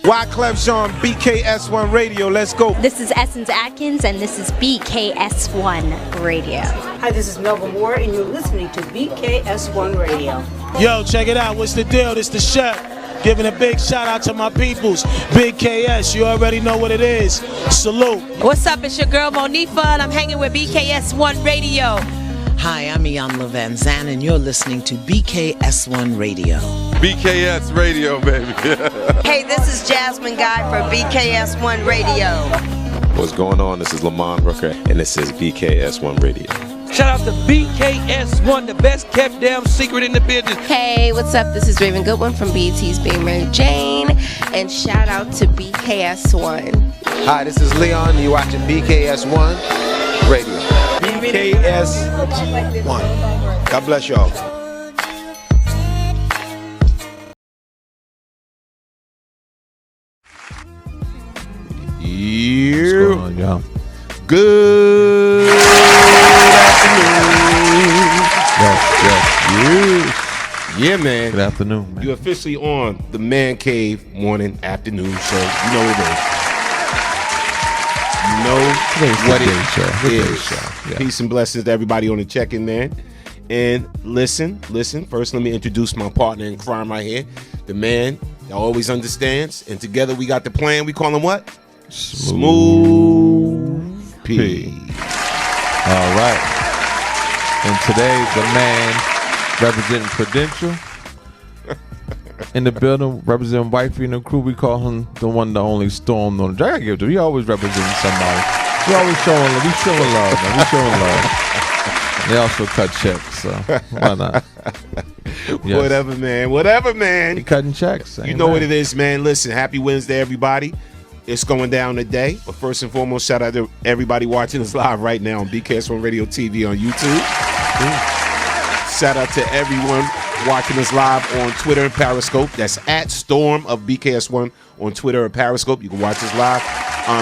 Wyclef Jean, BKS1 Radio. Let's go. This is Essence Atkins, and this is BKS1 Radio. Hi, this is Melba Moore, and you're listening to BKS1 Radio. Yo, check it out. What's the deal? This the chef. Giving a big shout out to my peoples. Big KS, you already know what it is. Salute. What's up? It's your girl Monifa, and I'm hanging with BKS1 Radio. Hi, I'm Iyanla Van Zandt, and you're listening to BKS1 Radio. BKS Radio, baby. Hey, this is Jasmine Guy for BKS1 Radio. What's going on? This is Lamont Rooker, and this is BKS1 Radio. Shout out to BKS1, the best kept damn secret in the business. Hey, what's up? This is Raven Goodwin from BET's Being Mary Jane, and shout out to BKS1. Hi, this is Leon, and you're watching BKS1 Radio. BKS1. God bless y'all. What's going on, y'all? Good afternoon. Yes. Yeah, man. Good afternoon, man. You're officially on the Man Cave morning afternoon show. You know what it is. You know what it is. Yeah. Peace and blessings to everybody on the check-in, man. And listen. First, let me introduce my partner in crime right here. The man that always understands. And together we got the plan. We call him what? Smooth P. All right. And today, the man representing Prudential in the building, representing Wifey and the crew. We call him the one, the only Storm on the track. I give to. We always representing somebody. We always showing love. We showing love, man. We showing love. They also cut checks, so why not? Yes. Whatever, man. He cutting checks. You know what it is, man. Listen, happy Wednesday, everybody. It's going down today. But first and foremost, shout out to everybody watching us live right now on BKS1 Radio TV on YouTube. Shout out to everyone watching us live on Twitter and Periscope. That's at Storm of BKS1 on Twitter and Periscope. You can watch us live.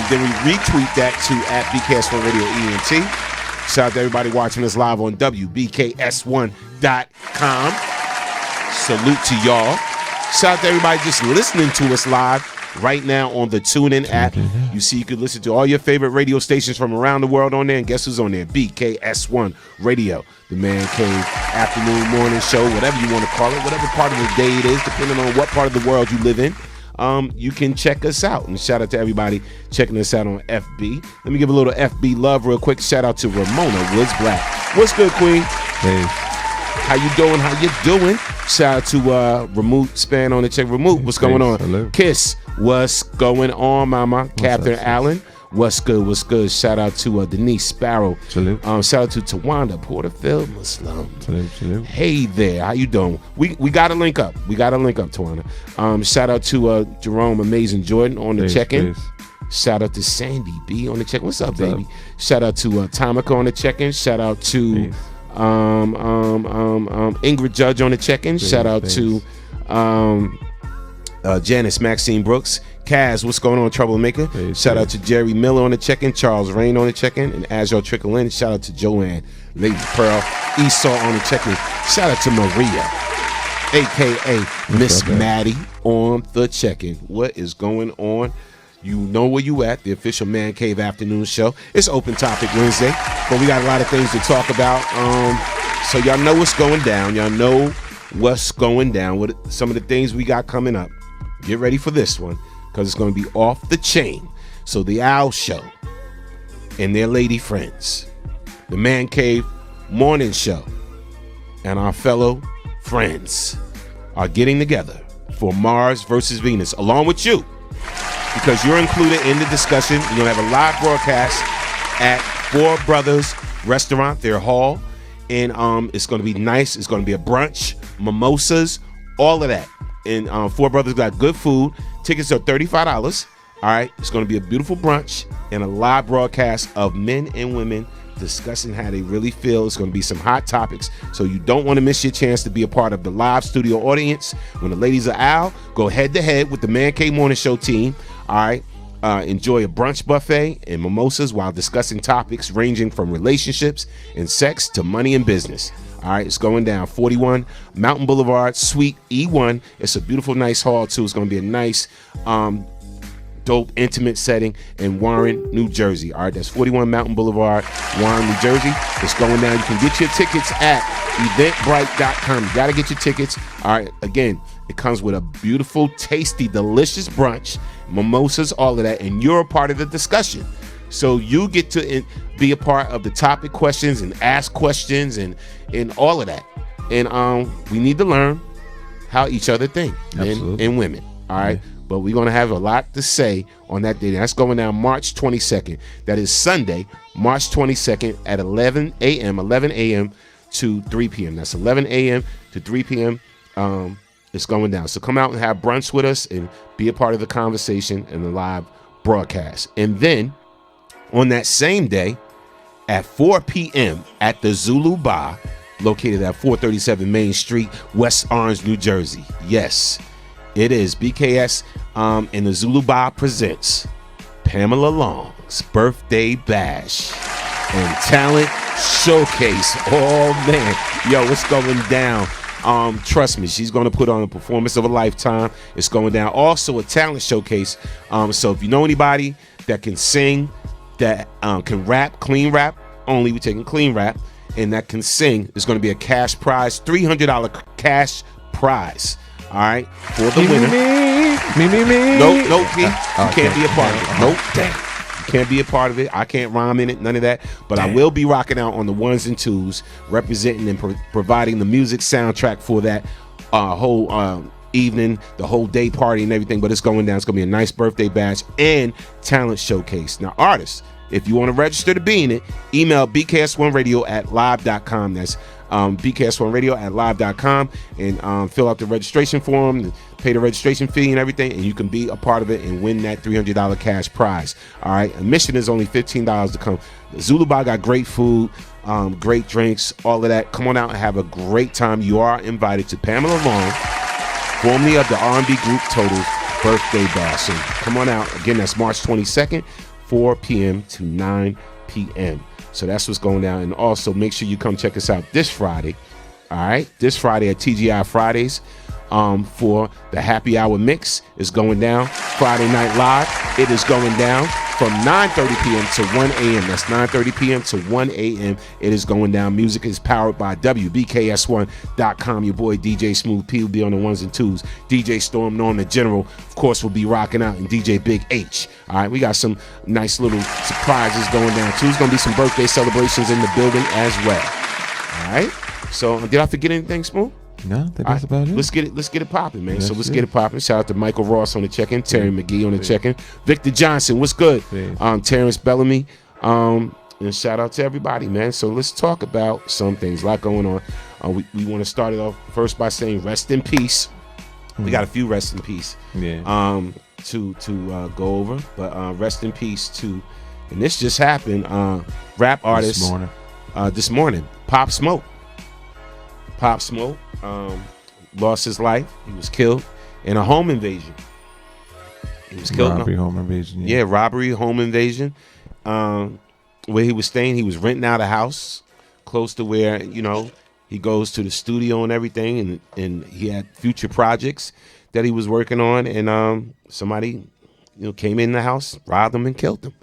Then we retweet that to at BKS1 Radio ENT. Shout out to everybody watching us live on WBKS1.com. Salute to y'all. Shout out to everybody just listening to us live right now on the TuneIn app. You see, you can listen to all your favorite radio stations from around the world on there. And guess who's on there? BKS1 Radio, the Man Cave afternoon, morning show, whatever you want to call it, whatever part of the day it is, depending on what part of the world you live in. You can check us out. And shout out to everybody checking us out on FB. Let me give a little FB love real quick. Shout out to Ramona Woods Black. What's good, Queen? Hey. How you doing? How you doing? Shout out to Remote Span on the check. Remote, what's going on? Hello. Kiss, what's going on, mama? Captain Allen, what's good? What's good? Shout out to Denise Sparrow. Salute. Shout out to Tawanda Porterfield Muslim. Salute. Hey there, how you doing? We got to link up. Tawanda. Shout out to Jerome Amazing Jordan on the check-in. Shout out to Sandy B on the check. What's up, baby? Shout out to Tamika on the check-in. Shout out to Ingrid Judge on the check-in. Shout out to Janice Maxine Brooks. Kaz, what's going on, Troublemaker? Shout out to Jerry Miller on the check-in. Charles Rain on the check-in. And as y'all trickle in, shout out to Joanne, Lady Pearl, Esau on the check-in. Shout out to Maria, a.k.a. Miss Maddie on the check-in. What is going on? You know where you at, the official Man Cave Afternoon Show. It's Open Topic Wednesday, but we got a lot of things to talk about. So y'all know what's going down. Y'all know what's going down with some of the things we got coming up. Get ready for this one, because it's going to be off the chain. So the Owl Show and their lady friends, the Man Cave Morning Show, and our fellow friends are getting together for Mars versus Venus, along with you, because you're included in the discussion. We're going to have a live broadcast at Four Brothers Restaurant, their hall, and it's going to be nice. It's going to be a brunch, mimosas, all of that. And Four Brothers got good food. Tickets are $35. All right, it's going to be a beautiful brunch and a live broadcast of men and women discussing how they really feel. It's going to be some hot topics, so you don't want to miss your chance to be a part of the live studio audience. When the ladies are out, go head to head with the Man Cave Morning Show team. All right, enjoy a brunch buffet and mimosas while discussing topics ranging from relationships and sex to money and business. All right, it's going down 41 Mountain Boulevard, Suite E1. It's a beautiful, nice hall too. It's going to be a nice, dope, intimate setting in Warren, New Jersey. All right, that's 41 Mountain Boulevard, Warren, New Jersey. It's going down. You can get your tickets at eventbrite.com. You got to get your tickets. All right, again, it comes with a beautiful, tasty, delicious brunch, mimosas, all of that, and you're a part of the discussion. So you get to be a part of the topic questions and ask questions and all of that. And we need to learn how each other think, men and women. All right. Yeah. But we're going to have a lot to say on that day. That's going down March 22nd. That is Sunday, March 22nd at 11 a.m. to 3 p.m. That's 11 a.m. to 3 p.m. It's going down. So come out and have brunch with us and be a part of the conversation and the live broadcast. And then on that same day at 4 p.m. at the Zulu Bar, located at 437 Main Street, West Orange, New Jersey. Yes, it is BKS and the Zulu Bar presents Pamela Long's Birthday Bash and Talent Showcase. Oh, man. Yo, what's going down? Trust me, she's going to put on a performance of a lifetime. It's going down. Also, a talent showcase. So if you know anybody that can sing, that can rap, clean rap only, we're taking clean rap, and that can sing, there's going to be a cash prize, $300 cash prize. All right, for the winner. Me. Nope, P. You can't be a part of it. Nope, damn. You can't be a part of it. I can't rhyme in it, none of that. But damn. I will be rocking out on the ones and twos, representing and providing the music soundtrack for that whole evening, the whole day party and everything. But it's going down. It's going to be a nice birthday bash and talent showcase. Now, artists, if you want to register to be in it, email bks1radio@live.com. That's bks1radio@live.com, and fill out the registration form, pay the registration fee and everything, and you can be a part of it and win that $300 cash prize. All right, admission is only $15 to come. The Zulu Bar got great food, great drinks, all of that. Come on out and have a great time. You are invited to Pamela Long, formerly of the R&B group Total's birthday bash. So come on out. Again, that's March 22nd, 4 p.m. to 9 p.m. So that's what's going down. And also make sure you come check us out this Friday. All right, this Friday at TGI Fridays for the Happy Hour Mix is going down. Friday Night Live, it is going down from 9:30 p.m. to 1 a.m. That's 9:30 p.m. to 1 a.m. It is going down. Music is powered by WBKS1.com. Your boy DJ Smooth P will be on the ones and twos. DJ Storm Norm the General, of course, will be rocking out, and DJ Big H. All right, we got some nice little surprises going down too. There's going to be some birthday celebrations in the building as well. All right. So did I forget anything, Smooth? No, that's about it. Let's get it popping, man. So let's get it popping. Shout out to Michael Ross on the check-in, Terry McGee on the check-in, Victor Johnson, what's good? Terrence Bellamy, and shout out to everybody, man. So let's talk about some things. A lot going on. We want to start it off first by saying rest in peace. We got a few rest in peace. To go over, but rest in peace to, and this just happened. Rap artist this morning, Pop Smoke. Pop Smoke lost his life. He was killed in a home invasion. He was killed. Robbery, home invasion. Yeah, robbery, home invasion. Where he was staying, he was renting out a house close to where, he goes to the studio and everything, and he had future projects that he was working on, and somebody, came in the house, robbed him, and killed him.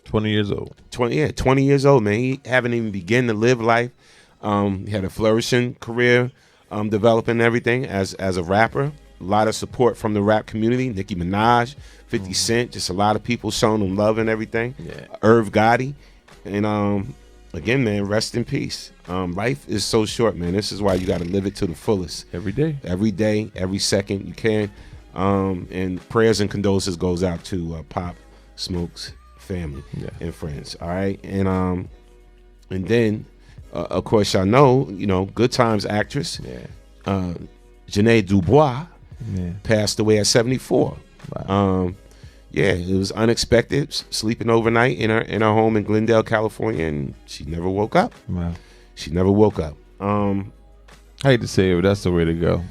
20 years old. 20 years old, man. He haven't even begun to live life. He had a flourishing career, developing everything as a rapper. A lot of support from the rap community. Nicki Minaj, 50 Cent, just a lot of people showing him love and everything. Yeah. Irv Gotti. And again, man, rest in peace. Life is so short, man. This is why you got to live it to the fullest. Every day. Every day, every second you can. And prayers and condolences goes out to Pop Smoke's family and friends. All right. And then, of course, y'all know, Good Times actress, Janae Du Bois, passed away at 74. Wow. It was unexpected, sleeping overnight in her home in Glendale, California, and she never woke up. Wow. She never woke up. I hate to say it, but that's the way to go.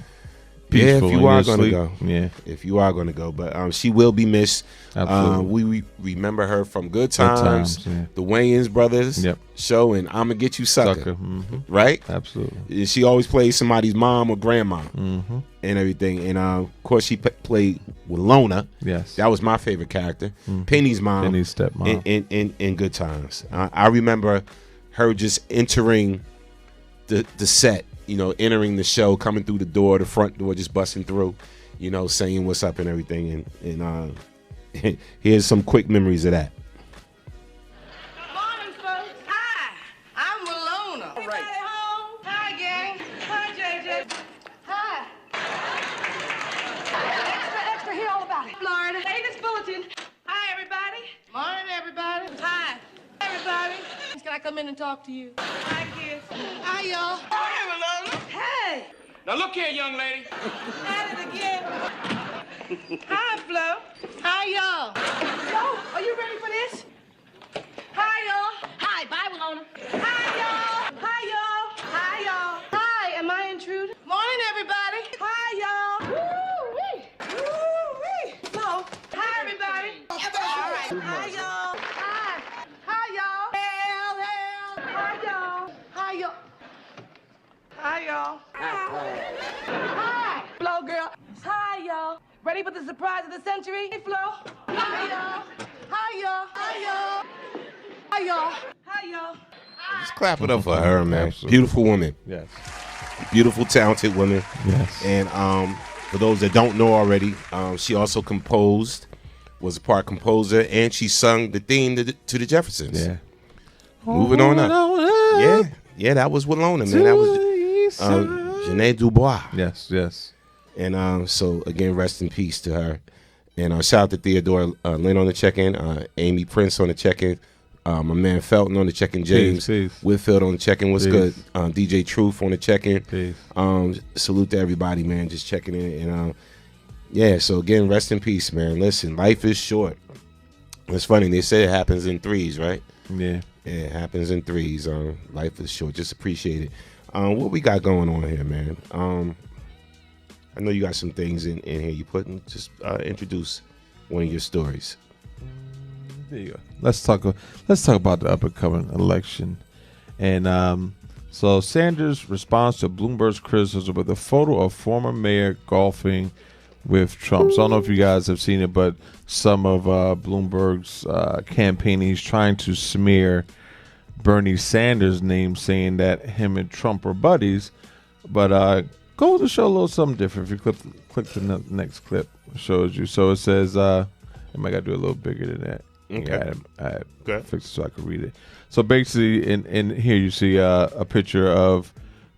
If you are going to sleep. go. Yeah. If you are going to go. But she will be missed. Absolutely. We remember her from Good Times, the Wayans Brothers show, and I'm going to Get You Sucker. Mm-hmm. Right? Absolutely. And she always plays somebody's mom or grandma and everything. And, of course, she played with Lona. Yes. That was my favorite character. Penny's mom. Penny's stepmom. In Good Times. I remember her just entering the set. Entering the show, coming through the door, the front door, just busting through, saying what's up and everything. And here's some quick memories of that. Morning, folks. Hi, I'm Walona. All right. Home? Hi, gang. Hi, JJ. Hi. Extra, hear all about it. Florida. Latest bulletin. Hi, everybody. Morning, everybody. Hi, everybody. Can I come in and talk to you? Hi, kids. Hi, y'all. Hi, Walona. Hey. Now look here, young lady. At it again. Hi, Flo. Hi, y'all. Yo, are you ready for this? Hi, y'all. Hi, bye, Walona. Hi, y'all. Hi, y'all. Hi, y'all. Hi, am I intruding? Morning, everybody. Hi, y'all. Woo-wee. Woo-wee. Flo. Hi, everybody. All right. Hi, y'all. Hi. Hi, y'all. Hell. Hi, y'all. Hi, y'all. Hi, y'all. Hi. Flo, girl. Hi, y'all. Ready for the surprise of the century? Hey, Flo. Hi, y'all. Hi, y'all. Hi, y'all. Hi, y'all. Hi, y'all. Just clap it up for her, man. Absolutely. Beautiful woman. Yes. Beautiful, talented woman. Yes. And for those that don't know already, she also composed, was a part composer, and she sung the theme to the Jeffersons. Yeah. Moving on up. Yeah, that was Walona, man. That was Janae Du Bois. Yes. And so, again, rest in peace to her. And shout out to Theodore Lynn on the check-in, Amy Prince on the check-in, my man Felton on the check-in, James Whitfield on the check-in. What's good? DJ Truth on the check-in. Salute to everybody, man, just checking in. And so again, rest in peace, man. Listen, life is short. It's funny, they say it happens in threes, right? Yeah. Yeah, it happens in threes. Life is short. Just appreciate it. What we got going on here, man? I know you got some things in here you put in. Just introduce one of your stories. There you go. Let's talk about the up-and-coming election. And so Sanders responds to Bloomberg's criticism with a photo of former mayor golfing with Trump. So I don't know if you guys have seen it, but some of Bloomberg's campaign, he's trying to smear Bernie Sanders' name, saying that him and Trump are buddies. But go to show a little something different. If you click the next clip, it shows you. So it says, I might got to do it a little bigger than that. Okay. I fixed it so I could read it. So basically, in here you see a picture of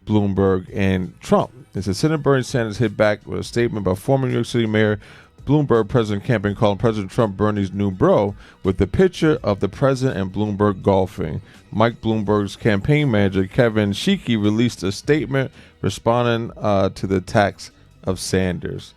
Bloomberg and Trump. It says, Senator Bernie Sanders hit back with a statement about former New York City Mayor Bloomberg president campaign calling President Trump Bernie's new bro, with the picture of the president and Bloomberg golfing. Mike Bloomberg's campaign manager, Kevin Sheekey, released a statement responding to the attacks of Sanders.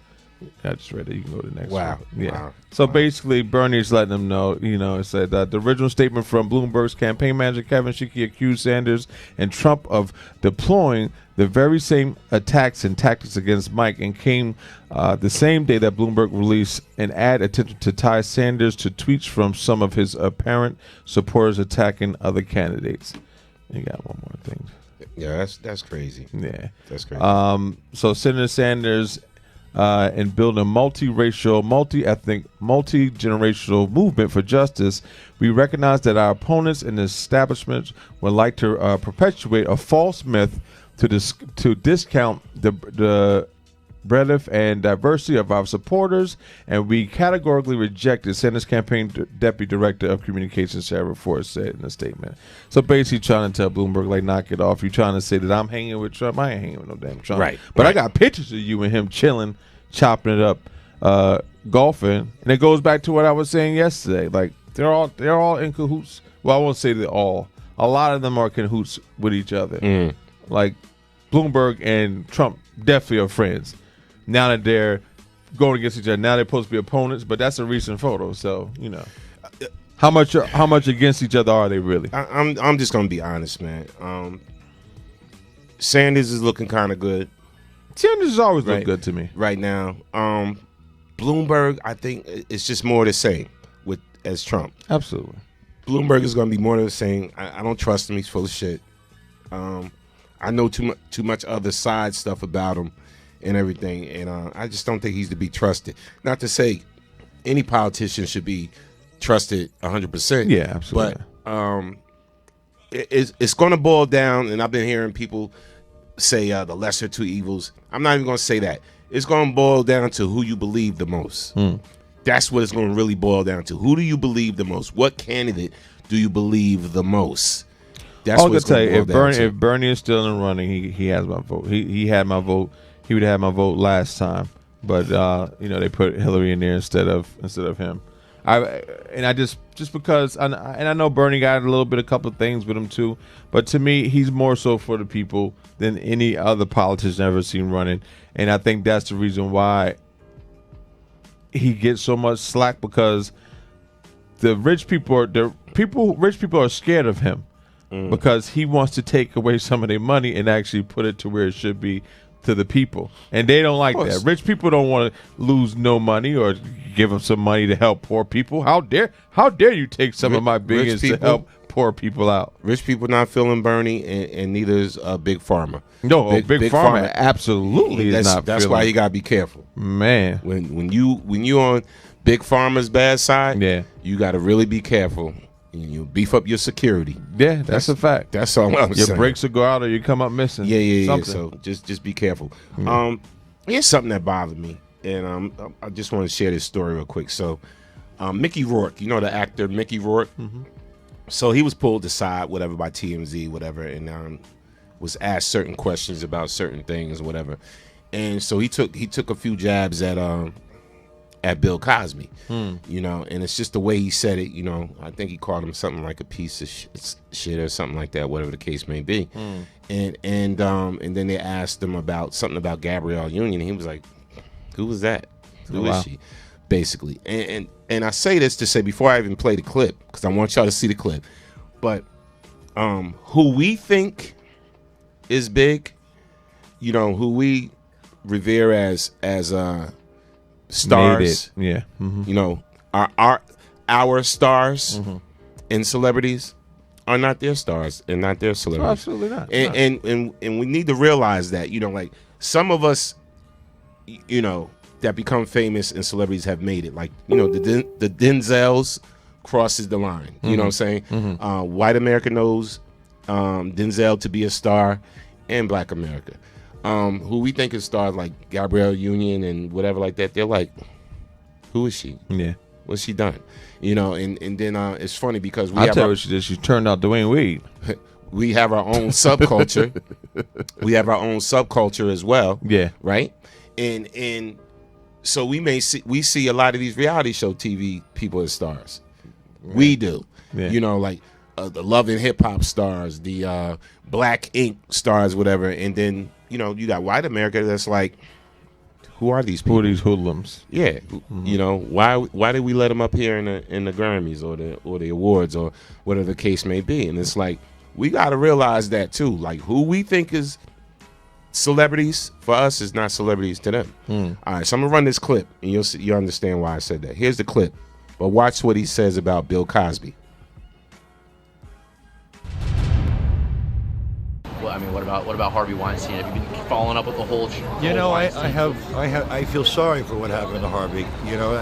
I just read it. You can go to the next one. Yeah. Wow. So basically, Bernie's letting them know, it said that the original statement from Bloomberg's campaign manager, Kevin Sheekey, accused Sanders and Trump of deploying the very same attacks and tactics against Mike, and came the same day that Bloomberg released an ad attempting to tie Sanders to tweets from some of his apparent supporters attacking other candidates. You got one more thing. Yeah, that's crazy. Yeah. That's crazy. So Senator Sanders and building a multiracial, multi-ethnic, multi-generational movement for justice, we recognize that our opponents in the establishment would like to perpetuate a false myth to discount the breadth and diversity of our supporters, and we categorically reject it, Sanders campaign deputy director of communications Sarah Forrest said in a statement. So basically trying to tell Bloomberg, like, knock it off. You trying to say that I'm hanging with Trump? I ain't hanging with no damn Trump. Right. But I got pictures of you and him chilling, chopping it up, golfing, and it goes back to what I was saying yesterday. Like, they're all in cahoots. Well, I won't say they're all. A lot of them are cahoots with each other. Like, Bloomberg and Trump definitely are friends. Now that they're going against each other, now they're supposed to be opponents, but that's a recent photo, so you know how much against each other are they really? I'm just gonna be honest, man. Sanders is looking kind of good. Sanders has always looked good to me right now. Bloomberg, I think it's just more the same as Trump. Absolutely, Bloomberg is gonna be more of the same. I don't trust him. He's full of shit. I know too much other side stuff about him and everything, and I just don't think he's to be trusted. Not to say any politician should be trusted 100%. Yeah, absolutely. But it's going to boil down, and I've been hearing people say the lesser two evils. I'm not even going to say that. It's going to boil down to who you believe the most. That's what it's going to really boil down to. Who do you believe the most? What candidate do you believe the most? That's what it's going to boil down to. If Bernie is still in the running, he has my vote. He had my vote. He would have my vote last time, but they put Hillary in there instead of him. I just because I know Bernie got a couple of things with him too, but to me he's more so for the people than any other politician I've ever seen running, and I think that's the reason why he gets so much slack, because the rich people are scared of him because he wants to take away some of their money and actually put it to where it should be, to the people, and they don't like that. Rich people don't want to lose no money or give them some money to help poor people. How dare you take some of my billions to help poor people out? Rich people not feeling Bernie, and neither is Big Pharma. No, Big Pharma absolutely is not. That's why you gotta be careful, man. When you on Big Pharma's bad side, you gotta really be careful. You beef up your security. Yeah, that's a fact. That's all I'm saying. Your brakes will go out or you come up missing. Yeah. So just be careful. Here's something that bothered me, and I just want to share this story real quick. So, Mickey Rourke, you know the actor Mickey Rourke. So he was pulled aside, whatever, by TMZ, whatever, and was asked certain questions about certain things, whatever. And so he took a few jabs at Bill Cosby, and it's just the way he said it. I think he called him something like a piece of shit or something like that, whatever the case may be. And then they asked him about something about Gabrielle Union. And he was like, "Who was that? Who is she?" Basically, and I say this to say, before I even play the clip, because I want y'all to see the clip, but who we think is big, who we revere as stars, our stars and celebrities are not their stars and not their celebrities. Oh, absolutely not. And we need to realize that, like some of us, that become famous and celebrities have made it. Like, the Denzels crosses the line. You know what I'm saying? White America knows Denzel to be a star, and Black America. Who we think is stars like Gabrielle Union and whatever like that, they're like, who is she? Yeah. What's she done? And then it's funny because I tell you what she did. She turned out Dwayne Wade. We have our own subculture. We have our own subculture as well. Yeah. Right? And so we see a lot of these reality show TV people as stars. Right. We do. Yeah. Like the Love and Hip Hop stars, the Black Ink stars, whatever, and then you got white America that's like, who are these people? Who are these hoodlums? Yeah, why did we let them up here in the Grammys or the awards or whatever the case may be? And it's like, we got to realize that too. Like, who we think is celebrities for us is not celebrities to them. All right, so I'm gonna run this clip, and you'll understand why I said that. Here's the clip, but watch what he says about Bill Cosby. I mean, what about Harvey Weinstein? Have you been following up with the whole? You know, I feel sorry for what happened to Harvey. You know,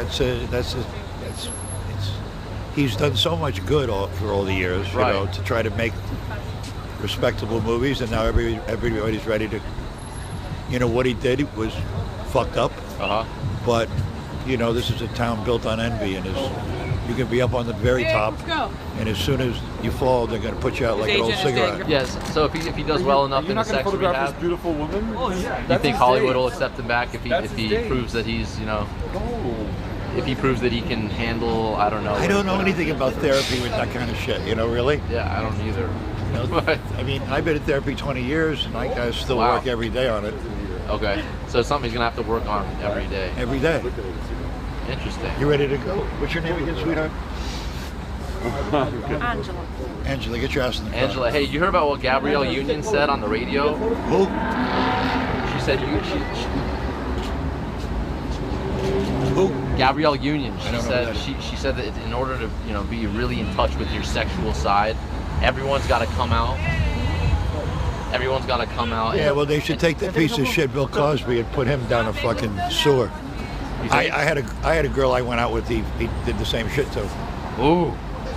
he's done so much good for all the years. You know, to try to make respectable movies, and now everybody's ready to. You know, what he did was fucked up. But you know, this is a town built on envy, and you can be up on the very top, and as soon as you fall, they're going to put you out like an old cigarette. Yes. So if he does well enough in the sex rehab, this beautiful woman. Oh yeah. Do you think Hollywood will accept him back if he proves that he's if he proves that he can handle? I don't know. I don't know anything about therapy with that kind of shit. You know, really? Yeah, I don't either. You know, I mean, I've been in therapy 20 years, and I still work every day on it. Okay, so it's something he's gonna have to work on every day. Every day. Interesting. You ready to go? What's your name again, sweetheart? Angela. Angela, get your ass in the car. Angela, hey, you heard about what Gabrielle Union said on the radio? Who? She said Who? Gabrielle Union. She said that in order to be really in touch with your sexual side, everyone's got to come out. Everyone's got to come out. Yeah, well, they should take that piece of shit Bill Cosby and put him down a fucking sewer. I had a girl I went out with. He did the same shit to. Ooh.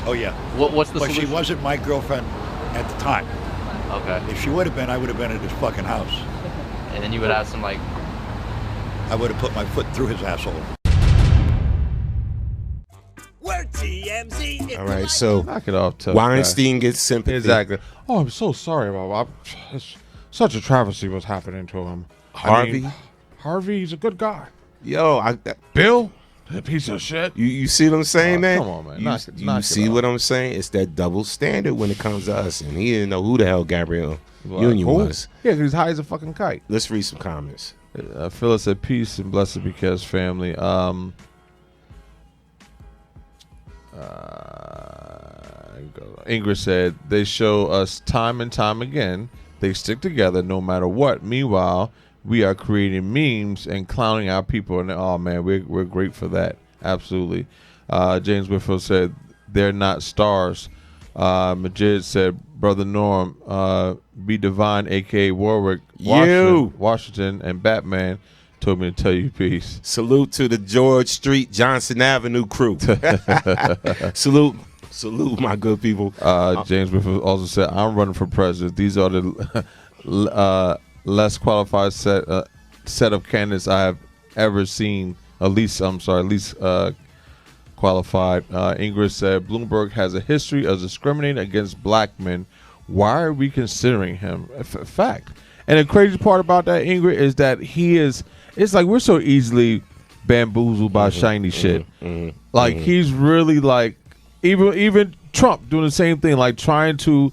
Oh yeah. What's the But solution? she wasn't my girlfriend at the time. Okay. If she would have been, I would have been at his fucking house. And then you would have some I would have put my foot through his asshole. We're TMZ. All right, so knock it off, tough Weinstein guy. gets sympathy. Exactly. Oh, I'm so sorry, Bob. It's such a travesty what's happening to him. Harvey? Harvey's a good guy. Yo, Bill, a piece of shit. You see what I'm saying, man? Come on, man. You see what I'm saying? It's that double standard when it comes to us, and he didn't know who the hell Gabrielle Union was. Yeah, because he's high as a fucking kite. Let's read some comments. Phyllis said, peace and blessed be Kev's family. Ingrid said, they show us time and time again they stick together no matter what. Meanwhile, we are creating memes and clowning our people, and oh man, we're great for that. Absolutely. James Whitfield said, they're not stars. Majid said, Brother Norm, be divine, aka Warwick, Washington, and Batman told me to tell you peace. Salute to the George Street, Johnson Avenue crew. Salute, my good people. James Whitfield also said, I'm running for president. These are the less qualified set of candidates I have ever seen. At least qualified. Ingrid said, Bloomberg has a history of discriminating against black men. Why are we considering him? Fact. And the crazy part about that, Ingrid, is that it's like we're so easily bamboozled by shiny shit. He's really like, even Trump doing the same thing, like trying to,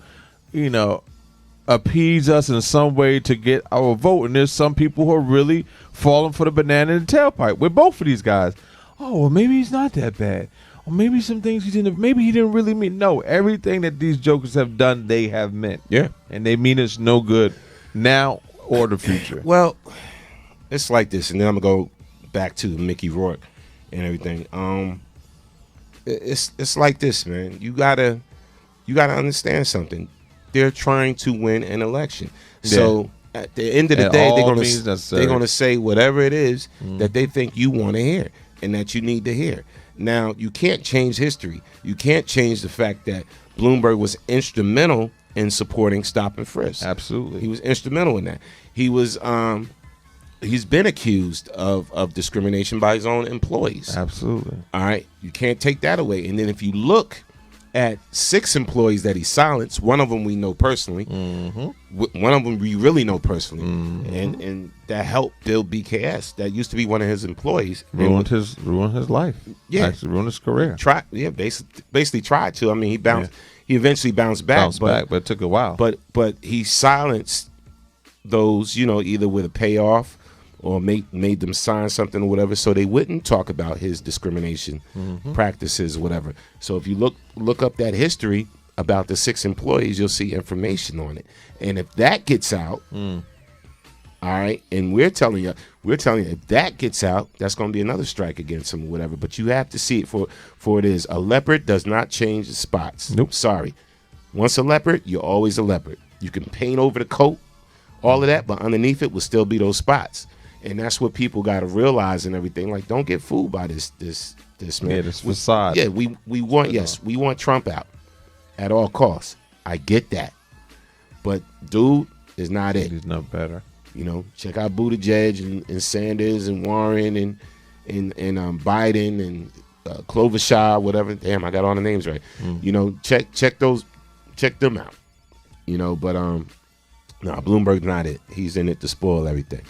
appease us in some way to get our vote. And there's some people who are really falling for the banana in the tailpipe with both of these guys. Oh, well, maybe he's not that bad. Or maybe some things he didn't really mean. No, everything that these jokers have done, they have meant. Yeah. And they mean it's no good now or the future. Well, it's like this, and then I'm going to go back to Mickey Rourke and everything. It's like this, man. You gotta understand something. They're trying to win an election. Yeah. So at the end of the day, they're gonna say whatever it is that they think you want to hear and that you need to hear. Now, you can't change history. You can't change the fact that Bloomberg was instrumental in supporting Stop and Frisk. Absolutely. He was instrumental in that. He was he's been accused of discrimination by his own employees. Absolutely. All right. You can't take that away. And then if you look at 6 employees that he silenced, one of them we know personally. One of them we really know personally. And that helped build BKS. That used to be one of his employees. Ruined his life. Yeah. Actually ruined his career. Basically tried to. I mean, he eventually bounced back. But it took a while. But he silenced those, either with a payoff or made them sign something or whatever, so they wouldn't talk about his discrimination practices or whatever. So if you look up that history about the 6 employees, you'll see information on it. And if that gets out, all right, and we're telling you if that gets out, that's going to be another strike against him or whatever. But you have to see it for it is. A leopard does not change the spots. Nope. Sorry. Once a leopard, you're always a leopard. You can paint over the coat, all of that, but underneath it will still be those spots. And that's what people got to realize and everything. Like, don't get fooled by this man. Yeah, this facade. Yeah, we want Trump out at all costs. I get that, but dude is not it. He's not better. You know, check out Buttigieg and Sanders and Warren and Biden and Klobuchar, whatever. Damn, I got all the names right. You know, check them out. You know, but no, Bloomberg's not it. He's in it to spoil everything.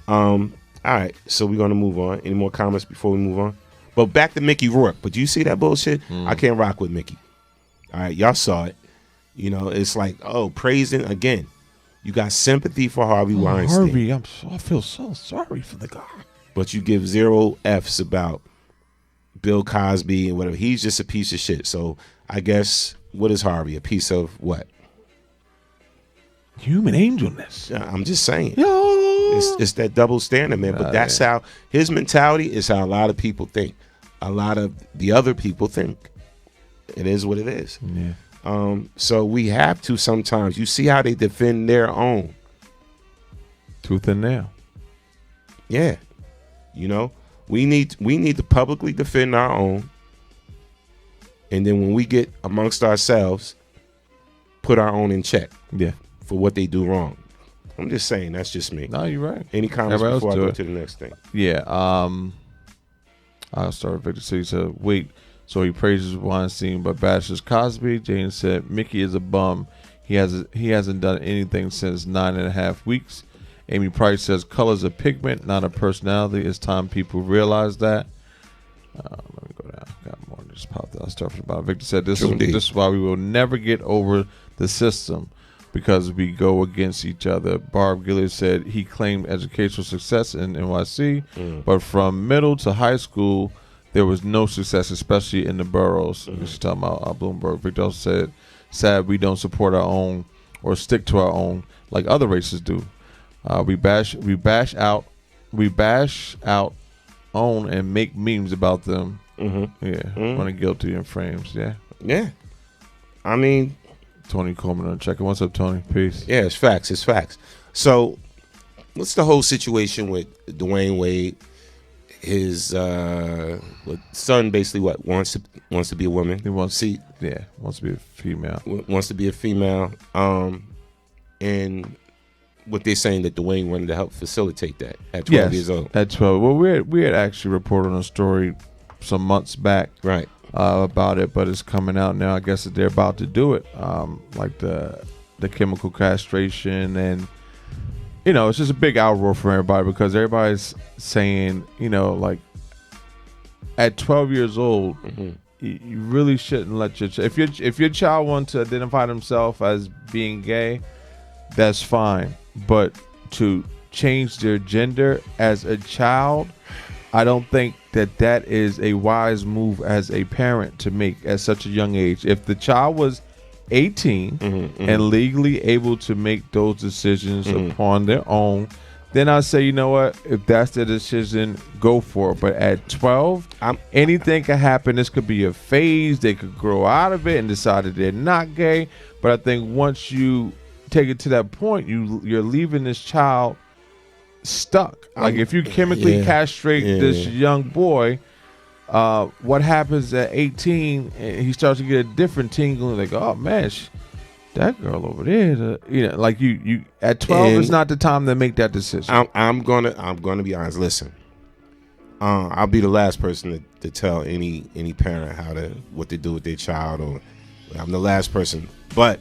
All right, so we're gonna move on. Any more comments before we move on? But back to Mickey Rourke. But do you see that bullshit? I can't rock with Mickey. All right, y'all saw it. You know, it's like, oh, praising again. You got sympathy for Harvey Weinstein. Harvey, I feel so sorry for the guy. But you give 0 Fs about Bill Cosby and whatever. He's just a piece of shit. So I guess, what is Harvey? A piece of what? Human angelness. I'm just saying. Yo. It's that double standard, man. But that's how his mentality is. How a lot of people think. A lot of the other people think. It is what it is. Yeah. So we have to sometimes. You see how they defend their own. Tooth and nail. Yeah. You know, we need to publicly defend our own. And then when we get amongst ourselves, put our own in check. Yeah. For what they do wrong. I'm just saying, that's just me. No, you're right. Any comments before I go to the next thing? Yeah. I'll start with Victor City. So wait. So he praises Weinstein but bashes Cosby. Jane said Mickey is a bum. He hasn't done anything since 9.5 weeks. Amy Price says color's a pigment, not a personality. It's time people realize that. Let me go down. Got more than just popped out. I'll start from the bottom. Victor said this is why we will never get over the system, because we go against each other. Barb Gillard said he claimed educational success in NYC, but from middle to high school, there was no success, especially in the boroughs. She's talking about Bloomberg. Victor also said, sad we don't support our own or stick to our own like other races do. We bash out, own, and make memes about them. When guilty in frames. Yeah. I mean, Tony Coleman on checking. What's up, Tony? Peace. Yeah, it's facts. It's facts. So, what's the whole situation with Dwayne Wade? His son basically wants to be a woman. He wants to be a female. Wants to be a female. And what they're saying that Dwayne wanted to help facilitate that at 12 years old. At 12. Well, we had actually reported on a story some months back, right, about it, but it's coming out now. I guess that they're about to do it, like the chemical castration, and you know, it's just a big outroar for everybody because everybody's saying, you know, like at 12 years old, you really shouldn't let your if your child wants to identify themselves as being gay, that's fine, but to change their gender as a child, I don't think that is a wise move as a parent to make at such a young age. If the child was 18 and legally able to make those decisions upon their own, then I say, you know what, if that's their decision, go for it. But at 12, anything can happen. This could be a phase. They could grow out of it and decide that they're not gay. But I think once you take it to that point, you're leaving this child stuck. Like if you chemically castrate this young boy, what happens at 18? He starts to get a different tingle. Like, oh man, that girl over there. You know, like you at 12 is not the time to make that decision. I'm gonna be honest. Listen, I'll be the last person to tell any parent what to do with their child, or I'm the last person. But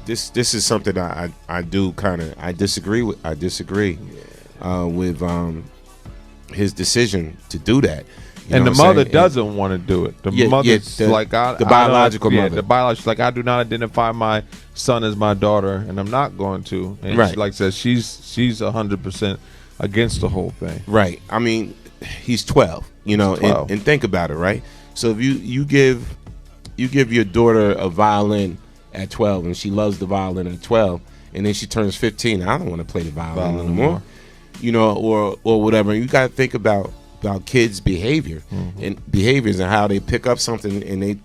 this is something I do I disagree with. I disagree with his decision to do that. And the mother doesn't want to do it. The mother's like, the biological mother. The biological, like, I do not identify my son as my daughter, and I'm not going to. And right. She, like says, she's 100% against the whole thing. Right. I mean, he's 12. You know, 12. And think about it, right? So if you give your daughter a violin at 12, and she loves the violin at 12, and then she turns 15, I don't want to play the violin anymore. You know, or whatever. You got to think about kids' behavior and behaviors and how they pick up something and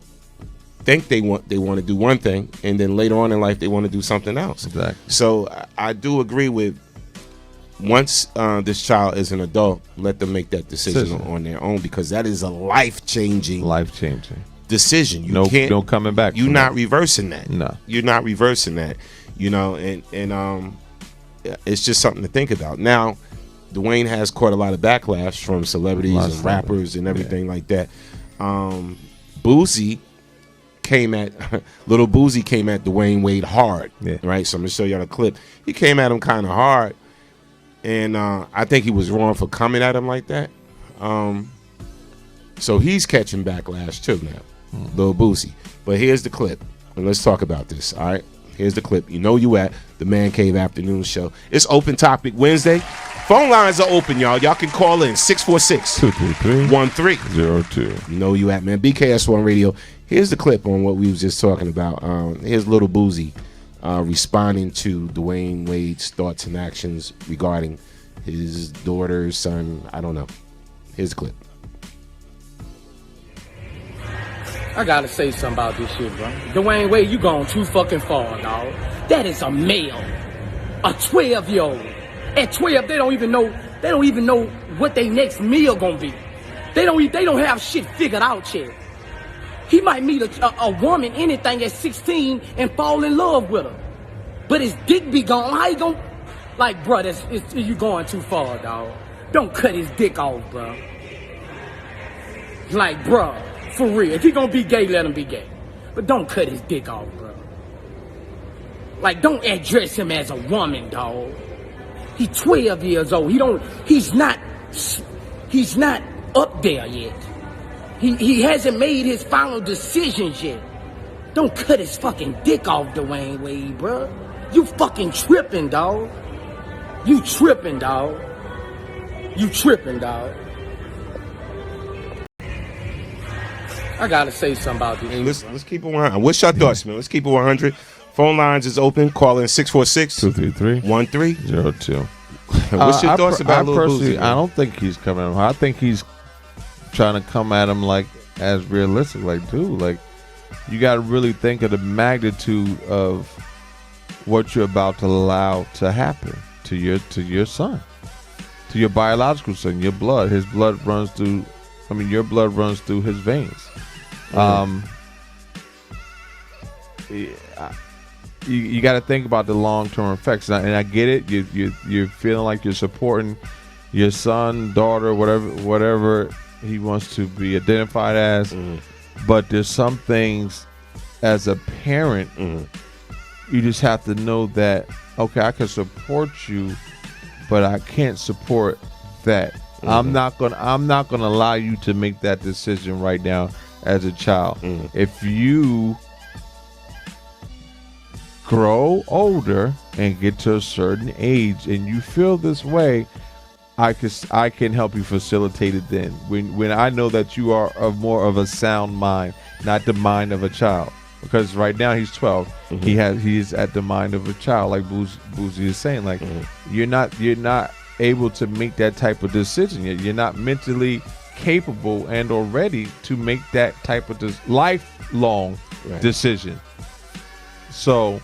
think they want to do one thing, and then later on in life they want to do something else. Exactly. So I do agree with, once this child is an adult, let them make that decision on their own, because that is a life-changing decision. You can't, no coming back. You're not reversing that. No. You're not reversing that. You know, and it's just something to think about. Now, Dwayne has caught a lot of backlash from celebrities and rappers and everything like that. Boosie came at Little Boosie came at Dwayne Wade hard, right? So I'm gonna show y'all the clip. He came at him kind of hard, and I think he was wrong for coming at him like that. So he's catching backlash too now, Little Boosie. But here's the clip, and let's talk about this. All right, here's the clip. You know you at the Man Cave Afternoon Show. It's Open Topic Wednesday. Phone lines are open, y'all. Y'all can call in 646-233-1302. You know you at, man. BKS1 Radio. Here's the clip on what we was just talking about. Here's Little Boosie responding to Dwayne Wade's thoughts and actions regarding his daughter, son. I don't know. Here's the clip. I gotta say something about this shit, bro. Dwayne Wade, you gone too fucking far, dog. That is a male. A 12-year-old. At 12, they don't even know what their next meal gonna be. They don't have shit figured out yet. He might meet a woman, anything, at 16 and fall in love with her. But his dick be gone. How you gonna, like, bro, you going too far, dog. Don't cut his dick off, bro. Like, bro, for real. If he gonna be gay, let him be gay. But don't cut his dick off, bro. Like, don't address him as a woman, dog. He's 12 years old. He's not up there yet. He hasn't made his final decisions yet. Don't cut his fucking dick off, Dwayne Wade, bro. You fucking tripping, dog. You tripping, dog. You tripping, dog. I gotta say something about this. Let's keep it 100. What's your thoughts, man? Let's keep it 100. Phone lines is open. Call in 646-233-1302. What's your thoughts about Lil Boosie? I don't think he's coming at him. I think he's trying to come at him like as realistic. Like, dude, like, you got to really think of the magnitude of what you're about to allow to happen to your son, to your biological son, your blood. His blood runs through. I mean, your blood runs through his veins. You got to think about the long-term effects, and I get it. You're feeling like you're supporting your son, daughter, whatever he wants to be identified as. But there's some things as a parent, you just have to know that, okay, I can support you, but I can't support that. I'm not gonna allow you to make that decision right now as a child. If you grow older and get to a certain age and you feel this way, I can help you facilitate it then. When I know that you are of more of a sound mind, not the mind of a child. Because right now he's 12. He's at the mind of a child, like Boosie is saying. Like, you're not able to make that type of decision yet. You're not mentally capable and or ready to make that type of lifelong decision. So,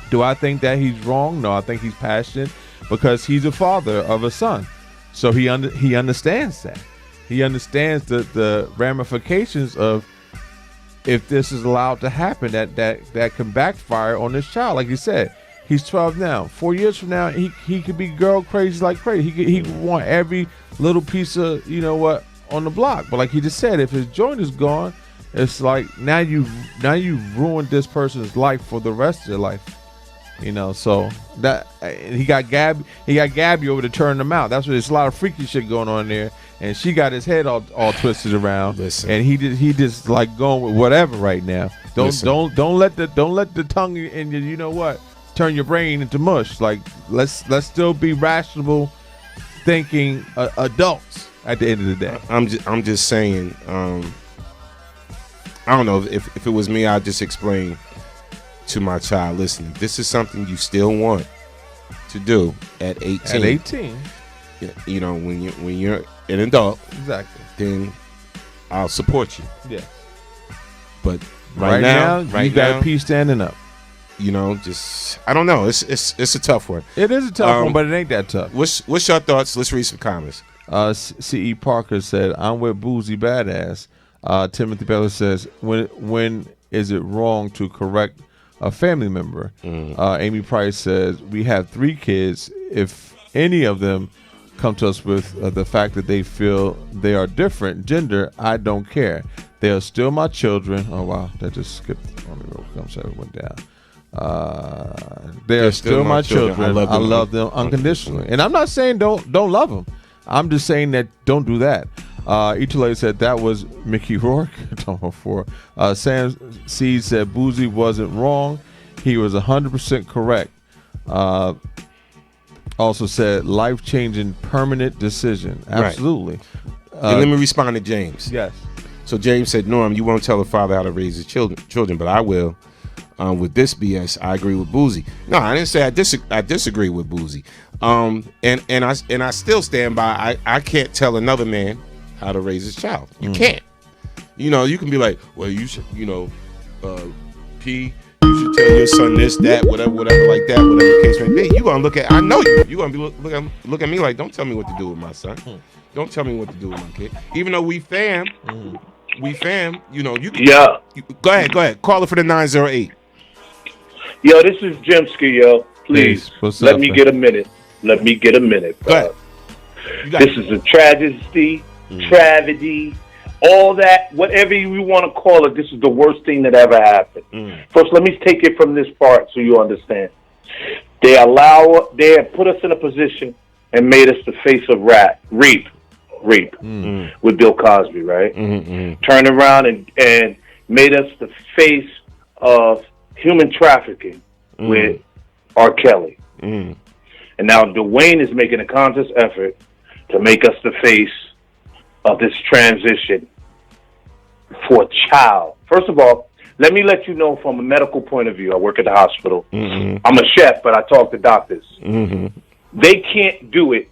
do I think that he's wrong? No, I think he's passionate because he's a father of a son. So he understands that. He understands the ramifications of, if this is allowed to happen, that can backfire on this child. Like you said, he's 12 now. 4 years from now, he could be girl crazy like crazy. He could want every little piece of, you know what, on the block. But like he just said, if his joint is gone, it's like now you've ruined this person's life for the rest of their life. You know, so that he got Gabby over to turn them out. That's what there's a lot of freaky shit going on there, and she got his head all twisted around. Listen. And he just like going with whatever right now. Don't let the tongue and you know what, turn your brain into mush. Like let's still be rational thinking adults at the end of the day. I'm just saying. I don't know if it was me, I'd just explain to my child, listen, if this is something you still want to do at 18. At 18. You know, when you're an adult, exactly, then I'll support you. Yeah. But Right now, you got to be standing up. You know, just I don't know. It's a tough one. It is a tough one, but it ain't that tough. What's your thoughts? Let's read some comments. C.E. Parker said, "I'm with Boozy Badass." Timothy Bella says, "When is it wrong to correct a family member?" Amy Price says, "We have 3 kids. If any of them come to us with the fact that they feel they are different gender, I don't care. They are still my children." Oh wow, that just skipped. I'm sorry, it went down. They are still my children. I love them unconditionally, and I'm not saying don't love them. I'm just saying that don't do that. Itule said that was Mickey Rourke. Sam C said Boozy wasn't wrong. He was 100% correct. Also said life-changing permanent decision. Absolutely. Right. Let me respond to James. Yes. So James said, Norm, you won't tell a father how to raise his children, but I will. With this BS, I agree with Boozy. No, I didn't say I disagree with Boozy. And I still stand by. I can't tell another man how to raise his child. You can't. You know, you can be like, well, you should, P, you should tell your son this, that, whatever like that, whatever the case may be. You gonna look at, I know you gonna be look at me like, don't tell me what to do with my son. Don't tell me what to do with my kid. Even though we fam, you can. Yeah. Go ahead. Call it for the 908. Yo, this is Jimsky, yo. Please, let me get a minute. Let me get a minute, bro. This is a tragedy, all that, whatever you want to call it, this is the worst thing that ever happened. First, let me take it from this part so you understand. They have put us in a position and made us the face of rape with Bill Cosby, right? Turned around and made us the face of human trafficking with R. Kelly. And now Dwayne is making a conscious effort to make us the face of this transition for a child. First of all, let me let you know from a medical point of view. I work at the hospital. I'm a chef, but I talk to doctors. They can't do it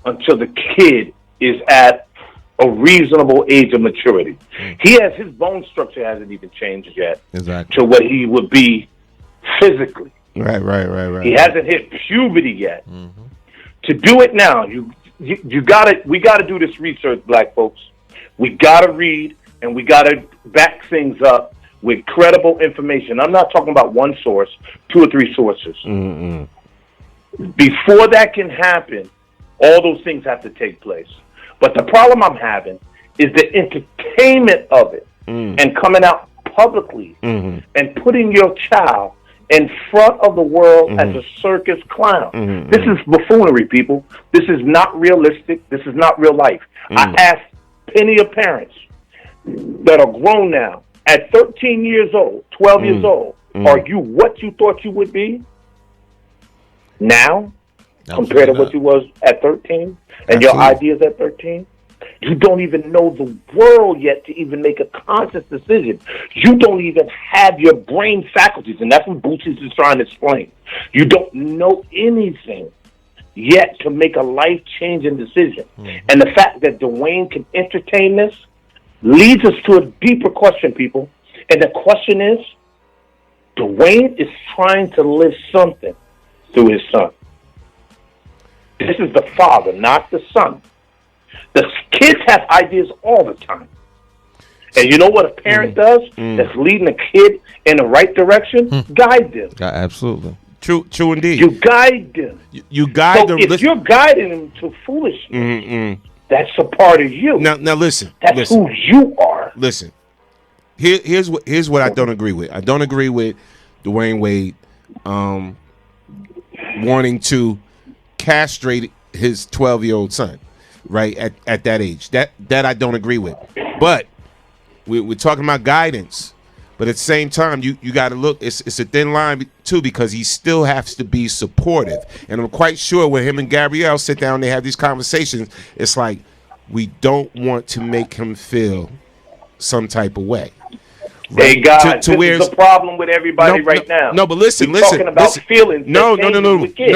until the kid is at a reasonable age of maturity. His bone structure hasn't even changed yet to what he would be physically. Right. He hasn't hit puberty yet. To do it now, we gotta do this research, black folks. We gotta read and we gotta back things up with credible information. I'm not talking about one source, 2 or 3 sources. Before that can happen, all those things have to take place. But the problem I'm having is the entertainment of it and coming out publicly and putting your child in front of the world as a circus clown. This is buffoonery, people. This is not realistic. This is not real life. I asked plenty of parents that are grown now, at 13 years old, 12 years old, are you what you thought you would be now compared to what you was at 13 and your ideas at 13? You don't even know the world yet to even make a conscious decision. You don't even have your brain faculties, and that's what Bootsy is trying to explain. You don't know anything yet to make a life-changing decision. And the fact that Dwayne can entertain this leads us to a deeper question, people. And the question is, Dwayne is trying to live something through his son. This is the father, not the son. The kids have ideas all the time. And you know what a parent does that's leading a kid in the right direction? Guide them. Absolutely. True indeed. You guide them. You guide them. If you're guiding them to foolishness, that's a part of you. Now listen. That's who you are. Listen. Here's what I don't agree with. I don't agree with Dwayne Wade wanting to castrate his 12-year-old son, right, at that age. That I don't agree with. But we're talking about guidance. But at the same time, you got to look. It's a thin line too, because he still has to be supportive. And I'm quite sure when him and Gabrielle sit down, they have these conversations. It's like we don't want to make him feel some type of way. Right? Hey guys, this is the problem with everybody right now. No, but listen. Talking about feelings. No. Feelings change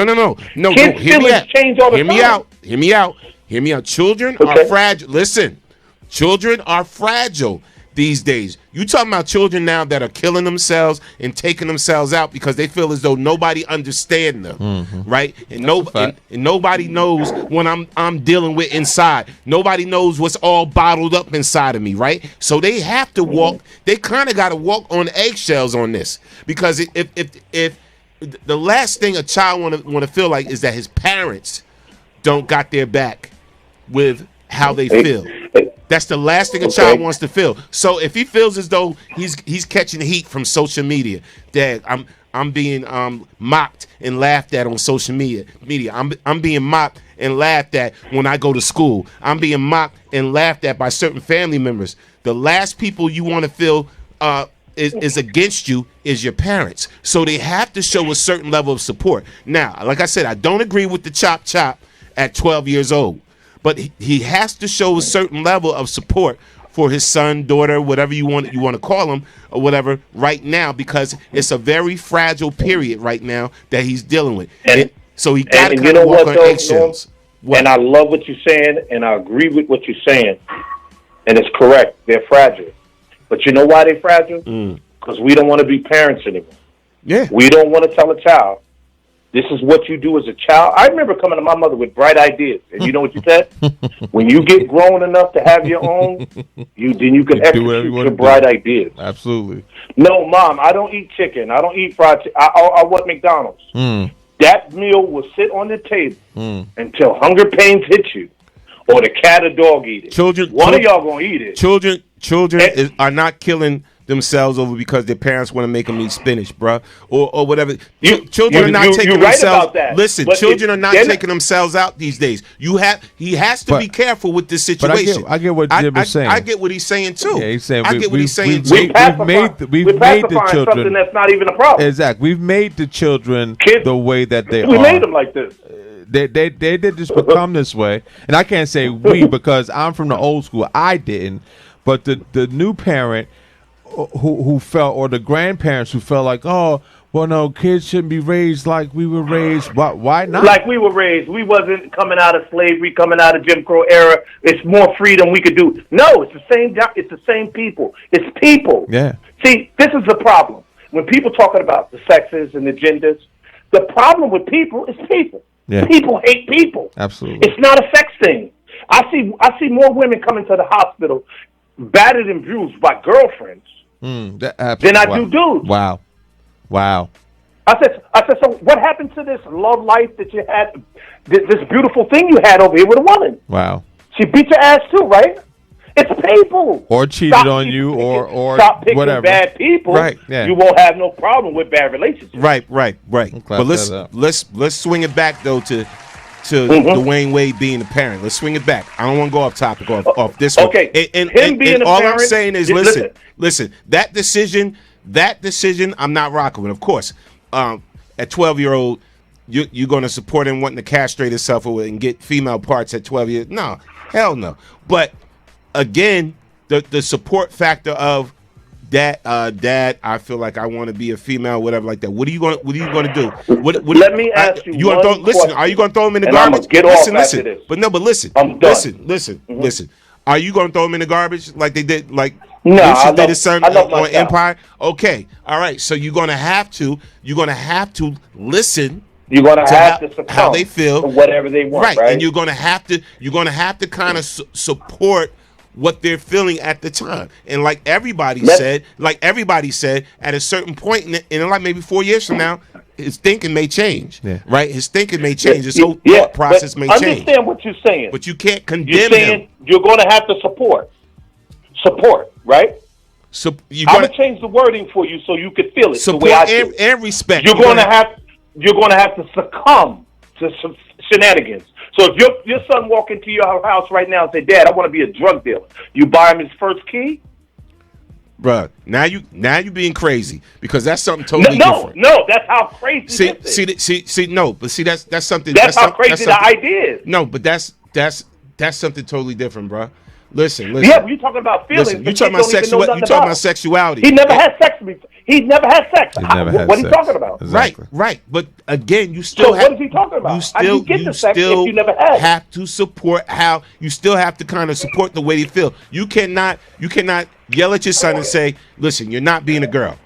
all the time. Hear me out. Children are fragile. Listen, children are fragile. these days. You talking about children now that are killing themselves and taking themselves out because they feel as though nobody understands them, right? And nobody knows what I'm dealing with inside. Nobody knows what's all bottled up inside of me, right? So they have to walk. They kind of got to walk on eggshells on this, because if the last thing a child want to feel like is that his parents don't got their back with how they feel. That's the last thing a child wants to feel. So if he feels as though he's catching heat from social media, that I'm being mocked and laughed at on social media. I'm being mocked and laughed at when I go to school. I'm being mocked and laughed at by certain family members. The last people you want to feel is against you is your parents. So they have to show a certain level of support. Now, like I said, I don't agree with the chop at 12 years old. But he has to show a certain level of support for his son, daughter, whatever you want to call him, or whatever, right now, because it's a very fragile period right now that he's dealing with. And so he got to kind of walk on eggshells. And I love what you're saying, and I agree with what you're saying, and it's correct. They're fragile. But you know why they're fragile? Because we don't want to be parents anymore. Yeah. We don't want to tell a child, this is what you do as a child. I remember coming to my mother with bright ideas, and you know what you said? When you get grown enough to have your own, then you can execute your bright ideas. Absolutely. No, Mom, I don't eat chicken. I don't eat fried chicken. I want McDonald's. That meal will sit on the table until hunger pains hit you, or the cat or dog eat it. One of y'all gonna eat it. Children are not killing themselves over because their parents want to make them eat spinach, bruh, or whatever. Children are not taking themselves. Listen, children are not taking themselves out these days. He has to be careful with this situation. I get what Jim is saying. I get what he's saying too. Yeah, he's saying I get what he's saying too. We've made the children something that's not even a problem. Exactly. We've made the children the way that they are. We made them like this. They did just become this way, and I can't say we because I'm from the old school. I didn't, but the new parent who felt, or the grandparents who felt like, oh, well, no, kids shouldn't be raised like we were raised. Why not? Like we were raised. We wasn't coming out of slavery, coming out of Jim Crow era. It's more freedom we could do. No, it's the same. It's the same people. It's people. Yeah. See, this is the problem. When people talking about the sexes and the genders, the problem with people is people. Yeah. People hate people. Absolutely. It's not a sex thing. I see more women coming to the hospital battered and bruised by girlfriends than I do dudes. Wow. I said, so what happened to this love life that you had, this beautiful thing you had over here with a woman? Wow. She beat your ass too, right? It's people. Or cheated on you, or stop picking whatever. Bad people. Right. Yeah. You won't have no problem with bad relationships. Right. But let's swing it back though to Dwayne Wade being the parent. Let's swing it back. I don't want to go off topic off this one. Okay. And being a all parent, I'm saying is, listen. That decision, I'm not rocking with. Of course, at 12-year-old, you're going to support him wanting to castrate himself and get female parts at 12 years. No, hell no. But again, the support factor of Dad, I feel like I want to be a female, whatever like that. What are you going to do? Let me ask you. Listen, are you going to throw him in the garbage? Listen. But listen. Are you going to throw him in the garbage like they did, like Lucius did his son on Empire? Okay, all right. So you're going to have to listen. You're going to have to succumb how they feel, to whatever they want, right? And you're going to have to kind of support what they're feeling at the time. And like everybody said, at a certain point in like maybe 4 years from now, his thinking may change. Yeah. Right? His thinking may change. His whole thought process may change. Understand what you're saying. But you can't condemn him. You're going to have to support, right? So I'm going to change the wording for you so you can feel it. Support the way I do. And respect. You're going to have to succumb to some shenanigans. So if your son walk into your house right now and say, "Dad, I want to be a drug dealer," you buy him his first key? Bruh, now you being crazy, because that's something totally different. No, that's how crazy that's something. That's how crazy the idea is. No, but that's something totally different, bruh. Listen. Yeah, but you're talking about feelings. Listen, you talking about sexuality. He never had sex with me. He's never had sex. What are you talking about? Exactly. Right. But again, you still what is he talking about? How do you get the sex if you never had? Have to support how you still have to kind of support the way they feel. You cannot yell at your son and say, "Listen, you're not being a girl."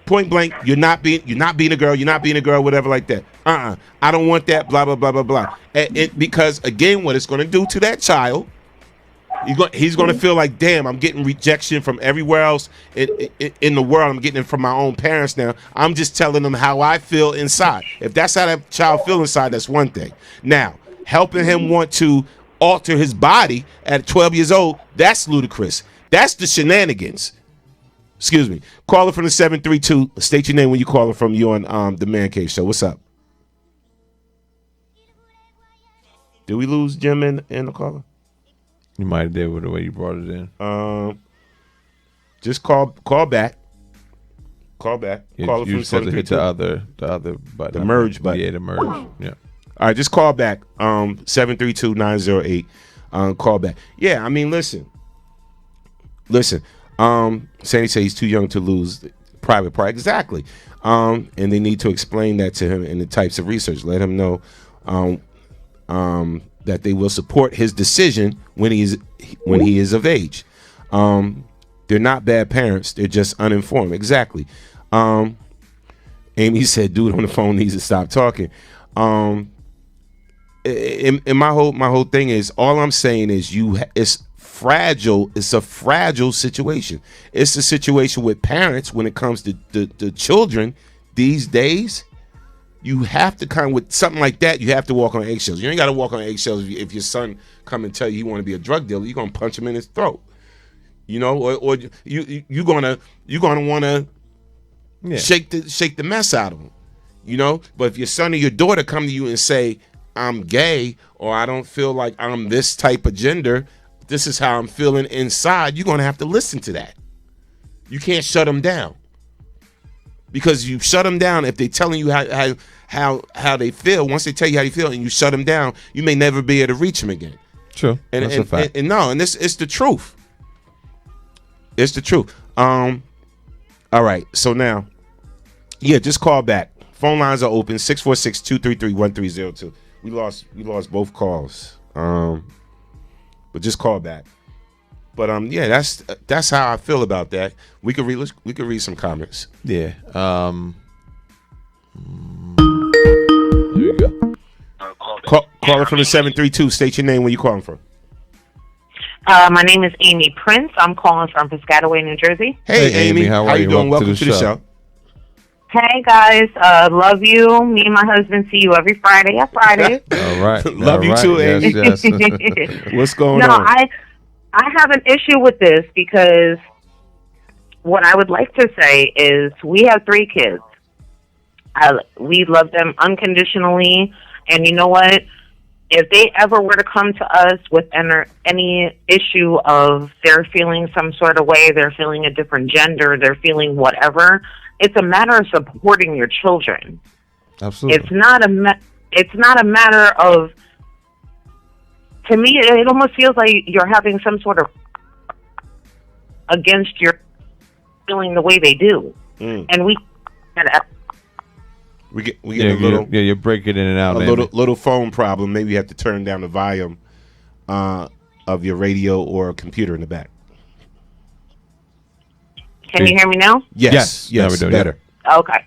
Point blank, you're not being a girl, whatever like that. I don't want that. Blah blah blah blah blah. Because again, what it's going to do to that child. He's going to feel like, damn, I'm getting rejection from everywhere else in the world. I'm getting it from my own parents now. I'm just telling them how I feel inside. If that's how that child feels inside, that's one thing. Now, helping him want to alter his body at 12 years old, that's ludicrous. That's the shenanigans. Excuse me. Caller from the 732. State your name when you calling from. You on the Man Cave Show. What's up? Did we lose Jim in the caller? You might have did with the way you brought it in. Just call back. Call back. Call You're supposed to hit the other button. The merge button. Yeah, the merge. Yeah. All right, just call back. 732-908. Call back. Yeah, I mean, listen. Sandy says he's too young to lose private part. Exactly. And they need to explain that to him in the types of research. Let him know that they will support his decision when he is of age. They're not bad parents. They're just uninformed. Exactly. Amy said, dude on the phone needs to stop talking. And my whole thing is, all I'm saying is it's fragile. It's a fragile situation. It's a situation with parents when it comes to the children these days. You have to kind of, with something like that, you have to walk on eggshells. You ain't got to walk on eggshells if your son come and tell you he want to be a drug dealer. You're gonna punch him in his throat, or you're gonna want to shake the mess out of him, But if your son or your daughter come to you and say, "I'm gay," or "I don't feel like I'm this type of gender. This is how I'm feeling inside," you're gonna have to listen to that. You can't shut them down. Because you shut them down if they're telling you how they feel. Once they tell you how they feel and you shut them down, you may never be able to reach them again. True. That's a fact. And it's the truth. It's the truth. All right. So now, just call back. Phone lines are open. 646-233-1302. We lost both calls. But just call back. But that's how I feel about that. We could read some comments. Yeah. There you go. Caller from the 732. State your name where you calling from. My name is Amy Prince. I'm calling from Piscataway, New Jersey. Hey Amy, how are you doing? Welcome to the show. Hey guys, love you. Me and my husband see you every Friday at Fridays. All right. Love you too, Amy. Yes. What's going on? No, I have an issue with this because what I would like to say is we have 3 kids. We love them unconditionally, and you know what? If they ever were to come to us with any issue of they're feeling some sort of way, they're feeling a different gender, they're feeling whatever, it's a matter of supporting your children. Absolutely. It's not a matter of. To me, it almost feels like you're having some sort of against your feeling the way they do, and we get a little. You're breaking in and out. Little phone problem. Maybe you have to turn down the volume of your radio or computer in the back. Can you hear me now? Yes, better. Okay.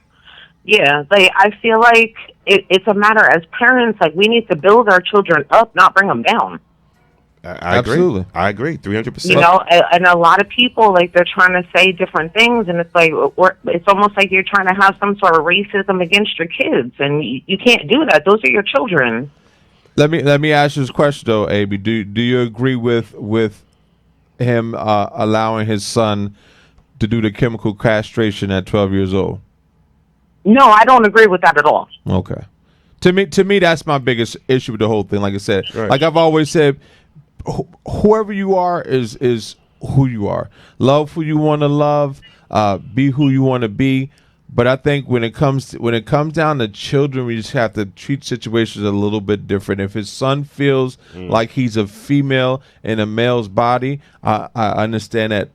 Yeah, I feel like it's a matter as parents, like we need to build our children up, not bring them down. I agree. I agree, 300%. And a lot of people, like they're trying to say different things, and it's like it's almost like you're trying to have some sort of racism against your kids, and you can't do that. Those are your children. Let me ask you this question though, AB. Do you agree with him allowing his son to do the chemical castration at 12 years old? No, I don't agree with that at all. Okay. To me, that's my biggest issue with the whole thing. Like I said, right. Like I've always said, whoever you are is who you are. Love who you want to love. Be who you want to be. But I think when it comes down to children, we just have to treat situations a little bit different. If his son feels like he's a female in a male's body, I understand that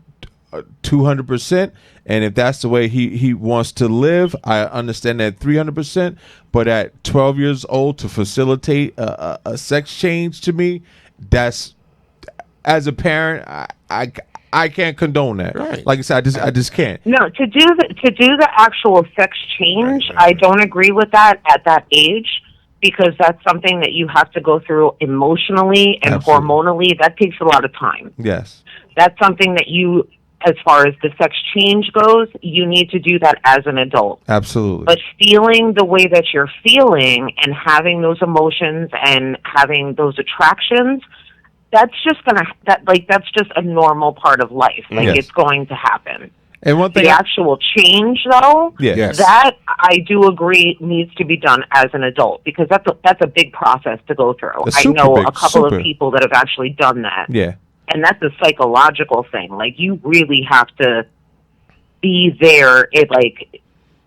200%. And if that's the way he wants to live, I understand that 300%. But at 12 years old, to facilitate a sex change, to me, that's, as a parent, I can't condone that. Right. Like I said, I just can't. No, to do the actual sex change, I don't agree with that at that age, because that's something that you have to go through emotionally and hormonally. That takes a lot of time. Yes. That's something that you, as far as the sex change goes, you need to do that as an adult. Absolutely. But feeling the way that you're feeling and having those emotions and having those attractions, that's just that's just a normal part of life. Like, it's going to happen. And one thing, the actual change, though, that I do agree needs to be done as an adult, because that's a big process to go through. I know a couple of people that have actually done that. Yeah. And that's a psychological thing. Like, you really have to be there.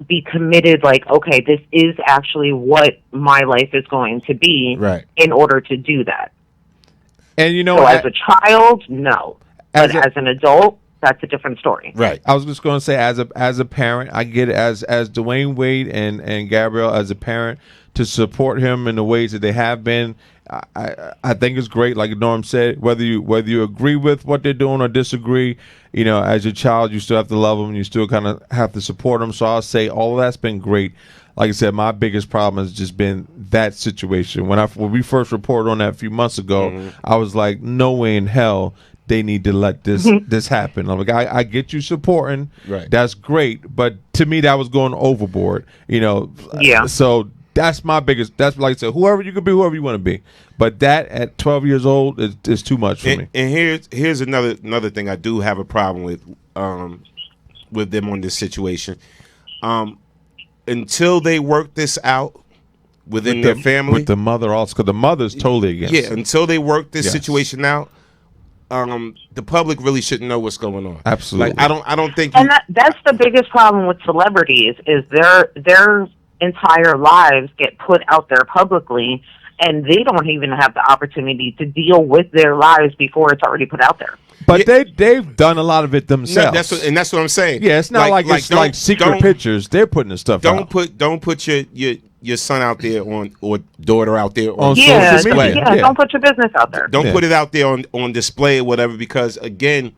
Be committed. Like, okay, this is actually what my life is going to be. Right. In order to do that. And so as a child, no. But as an adult, that's a different story. Right. I was just going to say, as a parent, I get it, as Dwayne Wade and Gabrielle, as a parent, to support him in the ways that they have been. I think it's great. Like Norm said, whether you agree with what they're doing or disagree, as your child, you still have to love them. You still kind of have to support them. So I'll say all of that's been great. Like I said, my biggest problem has just been that situation. When we first reported on that a few months ago, I was like, no way in hell they need to let this happen. I'm like, I get you supporting, right? That's great, but to me that was going overboard. Yeah. So that's my biggest. That's like I said, whoever you could be, whoever you want to be. But that at 12 years old is too much for me. And here's another thing I do have a problem with them on this situation. Until they work this out within their family, with the mother also, because the mother's totally against it. Until they work this situation out, the public really shouldn't know what's going on. Absolutely. Like, I don't think. And that's the biggest problem with celebrities, is their entire lives get put out there publicly, and they don't even have the opportunity to deal with their lives before it's already put out there. But they've done a lot of it themselves. No, that's what I'm saying. Yeah, it's not like it's like secret pictures. They're putting the stuff out. Don't put your son out there or daughter out there on social display. Yeah, don't put your business out there. Don't put it out there on display or whatever, because again,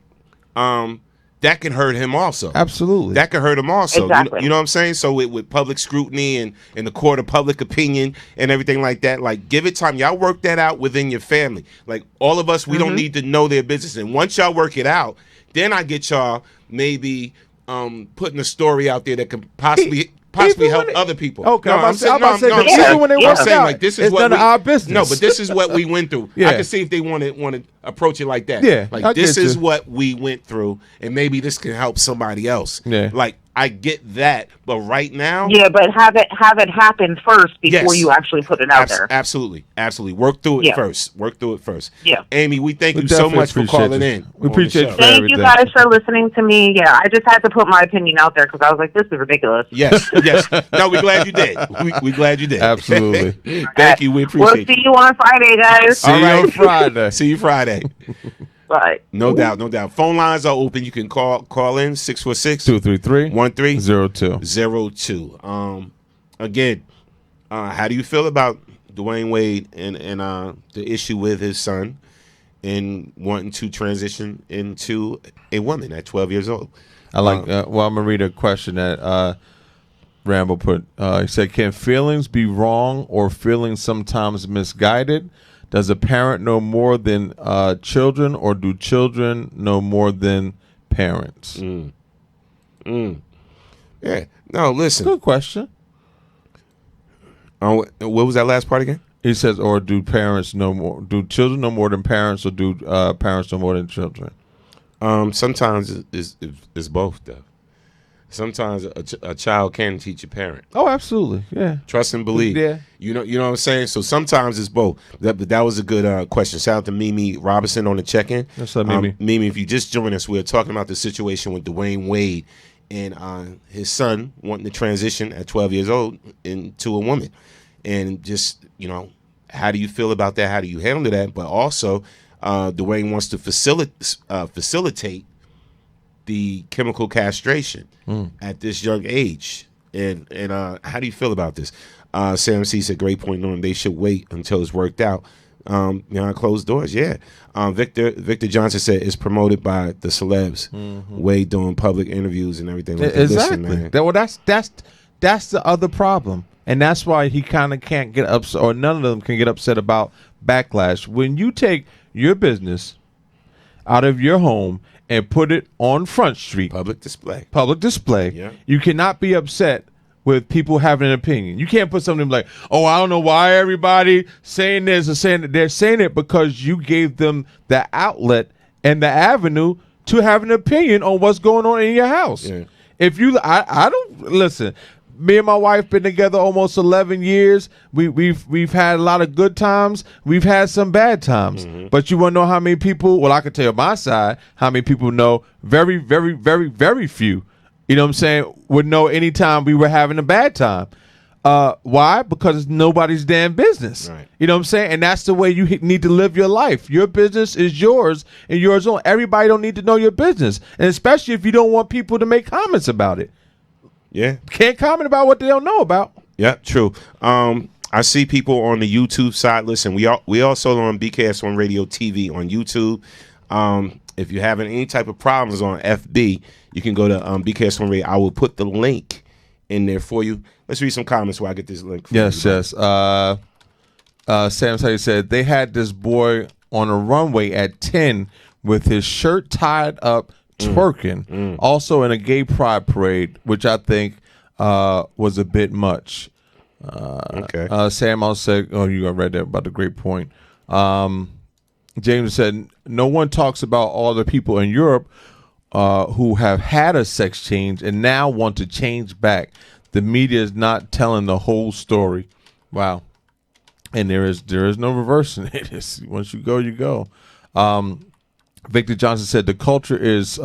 that can hurt him also. Absolutely. That can hurt him also. Exactly. You know what I'm saying? So with public scrutiny and the court of public opinion and everything like that, like, give it time. Y'all work that out within your family. Like, all of us, we don't need to know their business. And once y'all work it out, then I get y'all maybe putting a story out there that could possibly help other people. Okay, no, I'm saying when they work out, like, this is none of our business. No, but this is what we went through. Yeah. I can see if they want to approach it like that. Yeah, like, this is what we went through, and maybe this can help somebody else. Yeah, like, I get that, but right now, but have it happen first before you actually put it out there. Absolutely. Work through it first. Yeah, Amy, we thank you so much for calling in. We appreciate you. Thank you guys for listening to me. Yeah, I just had to put my opinion out there because I was like, this is ridiculous. Yes. No, we're glad you did. We glad you did. Absolutely. Thank you. We appreciate We'll see you on Friday, guys. See you on Friday. See you Friday. Bye. No doubt. Phone lines are open. You can call in 646-233-1302. Again, how do you feel about Dwayne Wade and the issue with his son and wanting to transition into a woman at 12 years old? I like. I'm gonna read a question that Rambo put. He said, "Can feelings be wrong or feelings sometimes misguided? Does a parent know more than children, or do children know more than parents?" Yeah. No, listen. Good question. What was that last part again? He says, or do parents know more? Do children know more than parents, or do parents know more than children? Sometimes it's both, though. Sometimes a child can teach a parent. Oh, absolutely. Yeah. Trust and believe. Yeah. You know what I'm saying? So sometimes it's both. That was a good question. Shout out to Mimi Robinson on the check-in. What's up, Mimi? Mimi, if you just joined us, we're talking about the situation with Dwayne Wade and his son wanting to transition at 12 years old into a woman. And just, how do you feel about that? How do you handle that? But also, Dwayne wants to facilitate the chemical castration at this young age. And how do you feel about this? Sam C said, great point, Norm. They should wait until it's worked out. Closed doors, yeah. Victor Johnson said it's promoted by the celebs. Wade doing public interviews and everything. Like exactly. Listen, man. Well, that's the other problem. And that's why he kind of can't get upset, or none of them can get upset about backlash. When you take your business out of your home and put it on Front Street, public display, yeah. You cannot be upset with people having an opinion. You can't put something like, oh, I don't know why everybody saying this or saying that. They're saying it because you gave them the outlet and the avenue to have an opinion on what's going on in your house. Yeah. If you, I don't listen. Me and my wife been together almost 11 years. We've had a lot of good times. We've had some bad times. But you want to know how many people? Well, I can tell you my side how many people know. Very, very, very, very few. You know what I'm saying? Would know anytime we were having a bad time. Why? Because it's nobody's damn business. Right. You know what I'm saying? And that's the way you need to live your life. Your business is yours and yours alone. Everybody don't need to know your business, and especially if you don't want people to make comments about it. Yeah. Can't comment about what they don't know about. Yeah, true. I see people on the YouTube side. Listen, we also on BKS1 Radio TV on YouTube. If you're having any type of problems on FB, you can go to BKS1 Radio. I will put the link in there for you. Let's read some comments while I get this link for you. Yes. Sam Sayer said they had this boy on a runway at 10 with his shirt tied up, twerking, also in a gay pride parade, which I think was a bit much. Okay. Sam also said, oh, you read that about the great point. James said, no one talks about all the people in Europe who have had a sex change and now want to change back. The media is not telling the whole story. Wow. And there is no reversing it. Once you go, you go. Victor Johnson said the culture is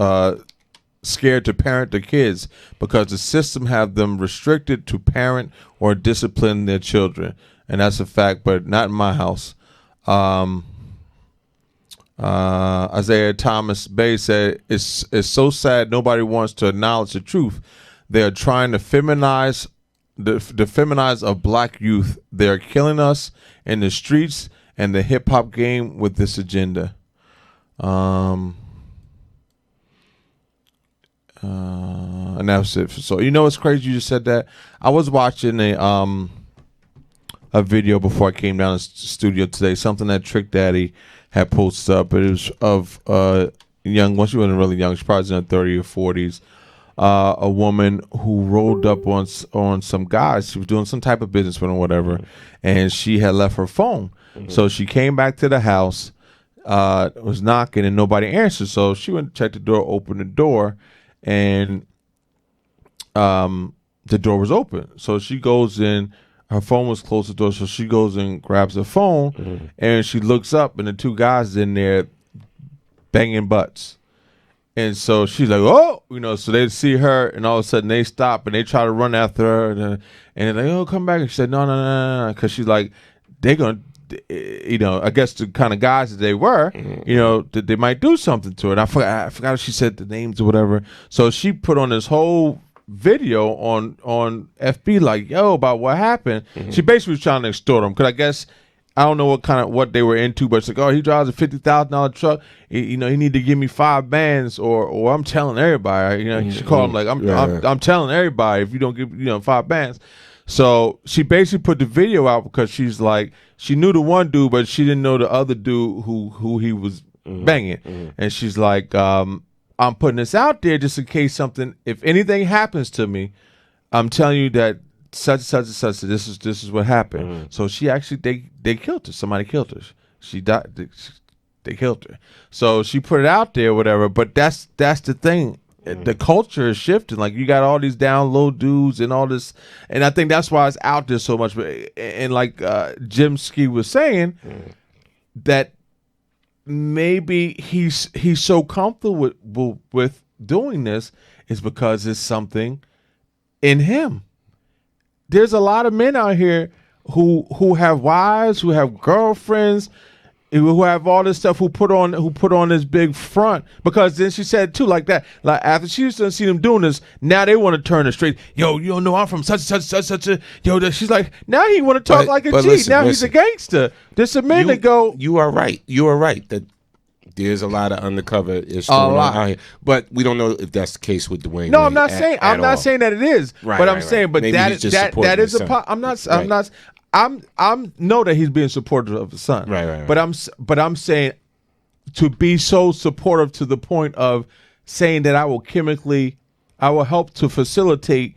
scared to parent the kids because the system have them restricted to parent or discipline their children. And that's a fact, but not in my house. Isaiah Thomas Bay said, it's so sad nobody wants to acknowledge the truth. They are trying to feminize the feminize of black youth. They are killing us in the streets and the hip hop game with this agenda. And that's it. So it's crazy you just said that. I was watching a video before I came down to the studio today, something that Trick Daddy had posted up. It was of young, well, she wasn't really young, she probably was in her 30s or 40s. A woman who rolled up on some guys. She was doing some type of business with them or whatever, and she had left her phone. So she came back to the house, was knocking, and nobody answered. So she went to check the door, opened the door, and the door was open. So she goes in. Her phone was close to the door, so she goes and grabs her phone, and she looks up, and the two guys in there banging butts. And so she's like, oh, so they see her, and all of a sudden they stop, and they try to run after her, and they're like, oh, come back. And she said, no, because she's like, they're going to, I guess the kind of guys that they were, that they might do something to her. And I forgot if she said the names or whatever. So she put on this whole video on FB like, yo, about what happened. She basically was trying to extort them because I guess I don't know what they were into, but it's like, oh, he drives a $50,000 truck. He need to give me 5 bands, or I'm telling everybody. She called him like, I'm telling everybody if you don't give 5 bands. So she basically put the video out because she's like, she knew the one dude, but she didn't know the other dude who he was banging, and she's like, I'm putting this out there just in case if anything happens to me, I'm telling you that such and such. This is what happened. So she actually they killed her. Somebody killed her. She died. They killed her. So she put it out there, whatever. But that's the thing. The culture is shifting. Like you got all these down low dudes and all this, and I think that's why it's out there so much. And like Jim Ski was saying, that maybe he's so comfortable with doing this is because it's something in him. There's a lot of men out here who have wives, who have girlfriends, who have all this stuff, who put on this big front. Because then she said too, like that, like after she used to see them doing this, now they want to turn it straight. Yo, you don't know I'm from such a she's like, now he want to talk like a G. Listen, he's a gangster. There's some men that go. You are right. You are right that there's a lot of undercover issues going on out here, but we don't know if that's the case with Dwayne. No, I'm not saying. I'm not saying that it is. Right, but I'm saying, but maybe that is son. I'm know that he's being supportive of his son. Right. But I'm saying to be so supportive to the point of saying that I will help to facilitate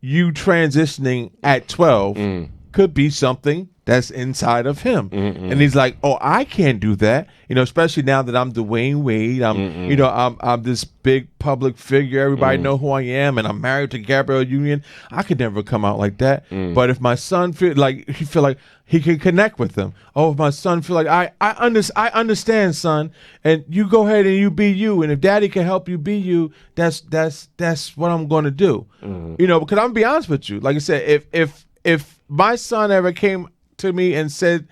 you transitioning at 12 could be something that's inside of him. And he's like, oh, I can't do that. Especially now that I'm Dwayne Wade. I'm this big public figure. Everybody know who I am, and I'm married to Gabrielle Union. I could never come out like that. But if my son feel like he can connect with them. Oh, if my son feel like I understand, son, and you go ahead and you be you. And if daddy can help you be you, that's what I'm going to do. Because I'm gonna be honest with you. Like I said, if my son ever came to me and said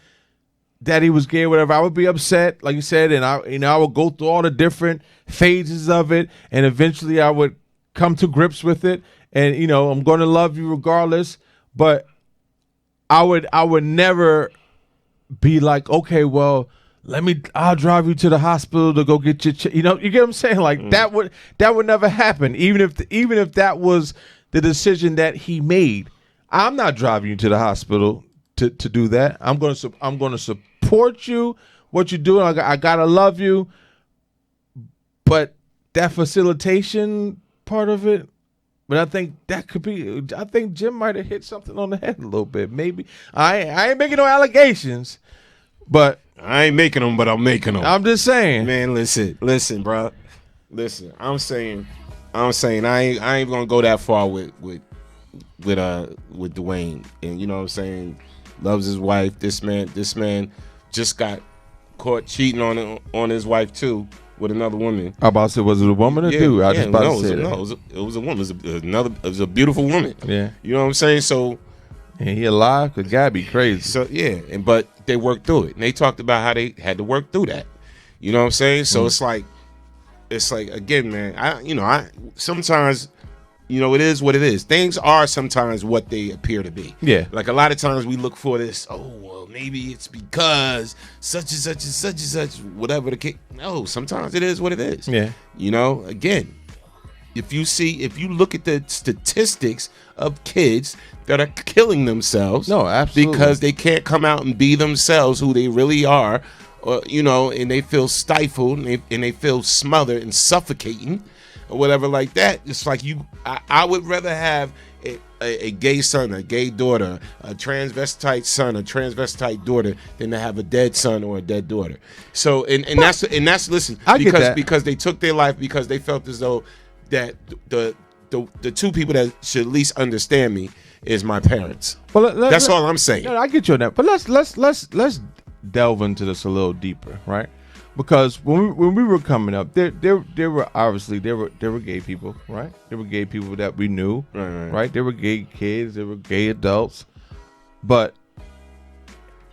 that he was gay or whatever, I would be upset, like you said, and I would go through all the different phases of it, and eventually I would come to grips with it, and I'm going to love you regardless. But I would never be like, okay, well, I'll drive you to the hospital to go get your you get what I'm saying? Like that would never happen, even if that was the decision that he made. I'm not driving you to the hospital to do that. I'm going to support you, what you're doing. I gotta love you, but that facilitation part of it. But I think that could be. I think Jim might have hit something on the head a little bit. Maybe I ain't making no allegations, but I ain't making them. But I'm making them. I'm just saying, man. Listen, bro. Listen, I'm saying I ain't gonna go that far with Dwayne, and you know what I'm saying. Loves his wife. This man just got caught cheating on his wife too with another woman. I about to say, was it a woman or dude? I just about to say that. It was a woman. It was a beautiful woman. Yeah, you know what I'm saying. So, and he alive? Cause God be crazy. So yeah, but they worked through it, and they talked about how they had to work through that. You know what I'm saying? So it's like again, man. I sometimes. It is what it is. Things are sometimes what they appear to be. Yeah. Like a lot of times we look for this, well, maybe it's because such and such and such and such, whatever the case. No, sometimes it is what it is. Yeah. Again, if you look at the statistics of kids that are killing themselves. No, absolutely. Because they can't come out and be themselves, who they really are, and they feel stifled and they feel smothered and suffocating. Or whatever like that. It's like I would rather have a gay son, a gay daughter, a transvestite son, a transvestite daughter than to have a dead son or a dead daughter. So and that's listen, because they took their life because they felt as though that the two people that should at least understand me is my parents. Well, that's all I'm saying. I get you on that. But let's delve into this a little deeper, right? Because when we were coming up, there were obviously there were gay people, right? There were gay people that we knew, right? There were gay kids, there were gay adults, but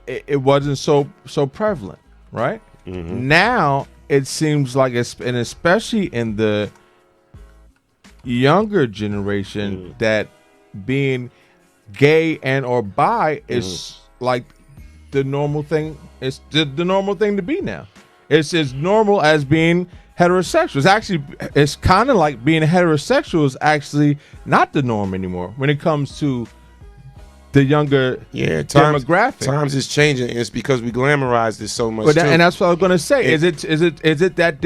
it wasn't so prevalent, right? Mm-hmm. Now it seems like and especially in the younger generation, that being gay and or bi is like the normal thing. It's the normal thing to be now. It's as normal as being heterosexual. It's kind of like being heterosexual is actually not the norm anymore when it comes to the younger demographic. Times is changing, and it's because we glamorize this so much. And that's what I was going to say. Is it that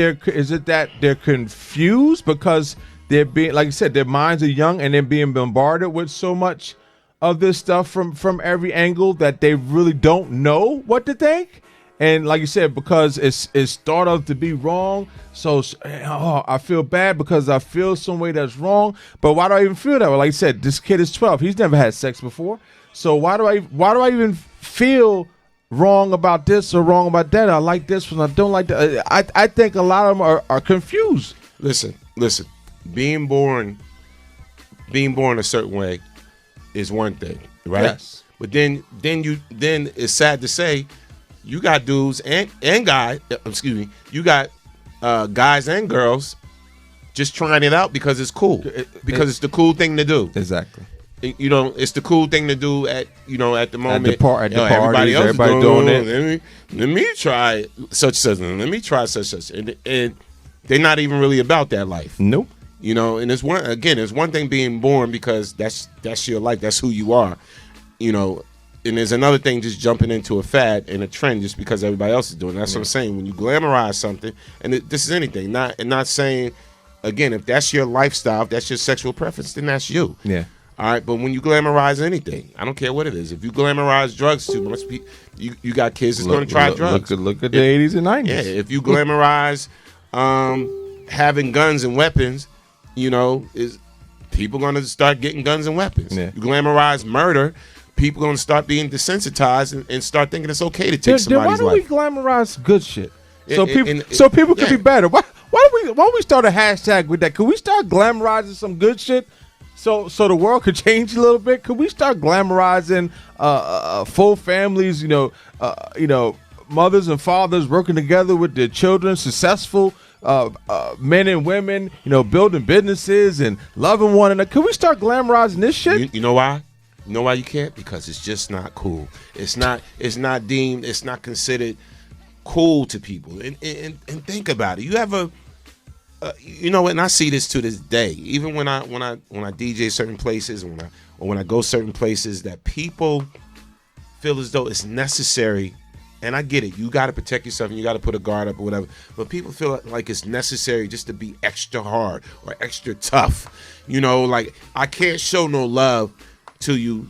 they're confused because they're being, like you said, their minds are young and they're being bombarded with so much of this stuff from every angle that they really don't know what to think? And like you said, because it's thought of to be wrong, so I feel bad because I feel some way that's wrong. But why do I even feel that way? Like you said, this kid is 12. He's never had sex before. So why do I even feel wrong about this or wrong about that? I like this one, I don't like that. I think a lot of them are confused. Listen. being born a certain way is one thing, right? Yes. But then it's sad to say, you got dudes and guys. Excuse me. You got guys and girls just trying it out because it's cool, because it's the cool thing to do. Exactly. It's the cool thing to do at the moment. At the parties, everybody doing it. Let me try such. Let me try such. And they're not even really about that life. Nope. And it's one thing being born because that's your life. That's who you are. And there's another thing just jumping into a fad and a trend just because everybody else is doing it. That's what I'm saying. When you glamorize something, and this is anything, not saying, again, if that's your lifestyle, if that's your sexual preference, then that's you. Yeah. All right, but when you glamorize anything, I don't care what it is. If you glamorize drugs too much, you got kids that's going to try drugs. Look at the 80s and 90s. Yeah, if you glamorize having guns and weapons, is people going to start getting guns and weapons. Yeah. You glamorize murder, people going to start being desensitized and start thinking it's okay to take somebody's life. Why don't we glamorize good shit? So people can be better. Why don't we start a hashtag with that? Could we start glamorizing some good shit? So the world could change a little bit. Could we start glamorizing full families? Mothers and fathers working together with their children, successful men and women, building businesses and loving one another. Could we start glamorizing this shit? You know why? You know why you can't? Because it's just not cool. It's not deemed. It's not considered cool to people. And think about it. You have and I see this to this day. Even when I DJ certain places, or when I go certain places, that people feel as though it's necessary. And I get it. You got to protect yourself and you got to put a guard up or whatever. But people feel like it's necessary just to be extra hard or extra tough. Like I can't show no love to you,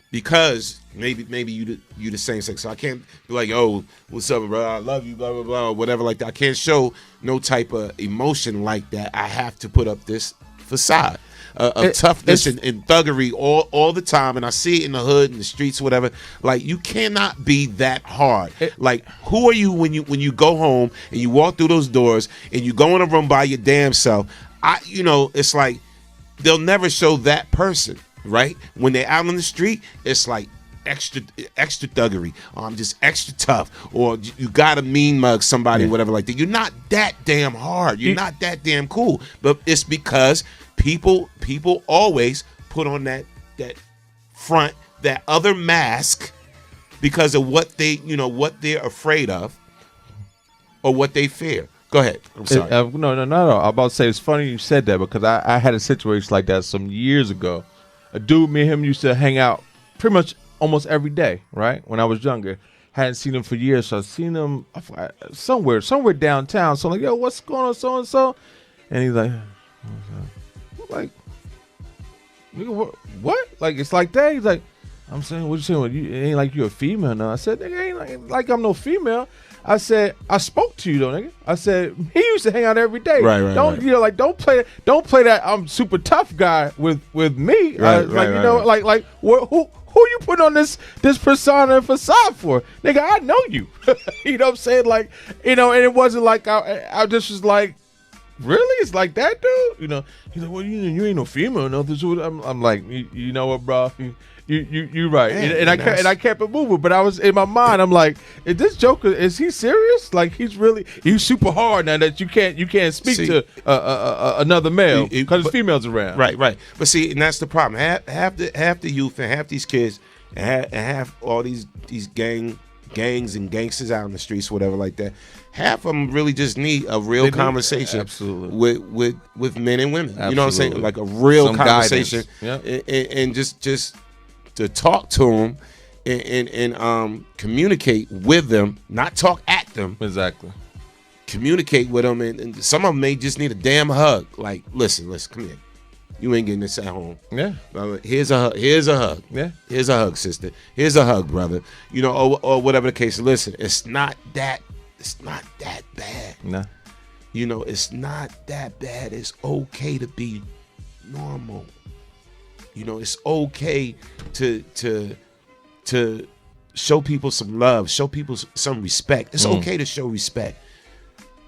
because maybe you the same sex. So I can't be like, oh, what's up, bro? I love you, blah, blah, blah, or whatever like that. I can't show no type of emotion like that. I have to put up this facade of toughness and thuggery all the time. And I see it in the hood, in the streets, whatever. Like, you cannot be that hard. Like, who are you when you go home and you walk through those doors and you go in a room by your damn self? It's like they'll never show that person. Right? When they're out on the street, it's like extra thuggery. I'm just extra tough. Or you gotta mean mug somebody, whatever like that. You're not that damn hard. You're not that damn cool. But it's because people always put on that front, that other mask, because of what what they're afraid of or what they fear. Go ahead. I'm sorry. No. I'm about to say, it's funny you said that, because I had a situation like that some years ago. A dude, me and him used to hang out pretty much almost every day, right? When I was younger. Hadn't seen him for years, so I seen him somewhere downtown. So I'm like, yo, what's going on, so-and-so? And he's like, nigga, what? Like, it's like that? He's like, I'm saying, what you saying? It ain't like you a female now. I said, nigga, ain't like I'm no female. I said, I spoke to you though, nigga. I said, he used to hang out every day. Right. Don't don't play that I'm super tough guy with me. Who you putting on this persona and facade for? Nigga, I know you. You know what I'm saying? Like, and it wasn't like I just was like, really? It's like that, dude? He's like, well, you ain't no female. No, I'm like, you know what, bro? You right. Man, and I kept it moving, but I was in my mind, I'm like, is this joker, is he serious? Like, he's super hard now that you can't speak to another male because there's females around. Right. But see, and that's the problem. Half the youth and half these kids and half all these gangs and gangsters out in the streets, whatever like that. Half of them really just need a real conversation with men and women. Absolutely. You know what I'm saying? Like a real conversation, and just to talk to them and communicate with them, not talk at them. Exactly. Communicate with them, and some of them may just need a damn hug. Like, listen, come here. You ain't getting this at home. Yeah. Here's a hug. Here's a hug. Yeah. Here's a hug, sister. Here's a hug, brother. Or whatever the case. Listen, it's not that bad. Nah. It's not that bad. It's okay to be normal. It's okay to show people some love, show people some respect. It's okay to show respect.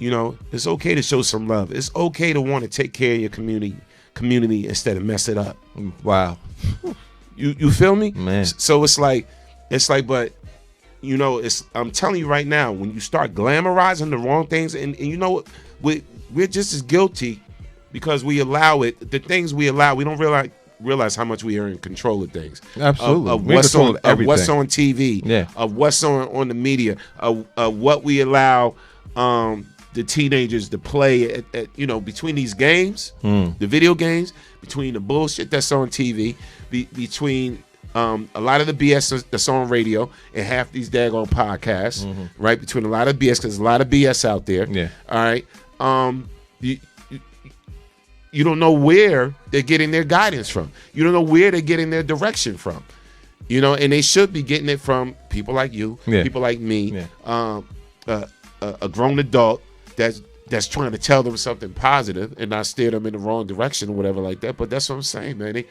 You know, it's okay to show some love. It's okay to want to take care of your community instead of mess it up. Wow. You feel me? Man. So it's like, but you know, I'm telling you right now, when you start glamorizing the wrong things, and you know what, we're just as guilty because we allow it. The things we allow, we don't realize how much we are in control of things. Absolutely. Of what's on TV. Yeah. Of what's on the media. Of what we allow the teenagers to play at you know, between these games, the video games, between the bullshit that's on TV, between a lot of the BS that's on radio and half these daggone podcasts, right? Between a lot of BS, because there's a lot of BS out there. Yeah. All right. You don't know where they're getting their guidance from. You don't know where they're getting their direction from. You know, and they should be getting it from people like you, people like me, a grown adult that's trying to tell them something positive and not steer them in the wrong direction or whatever like that. But that's what I'm saying, man.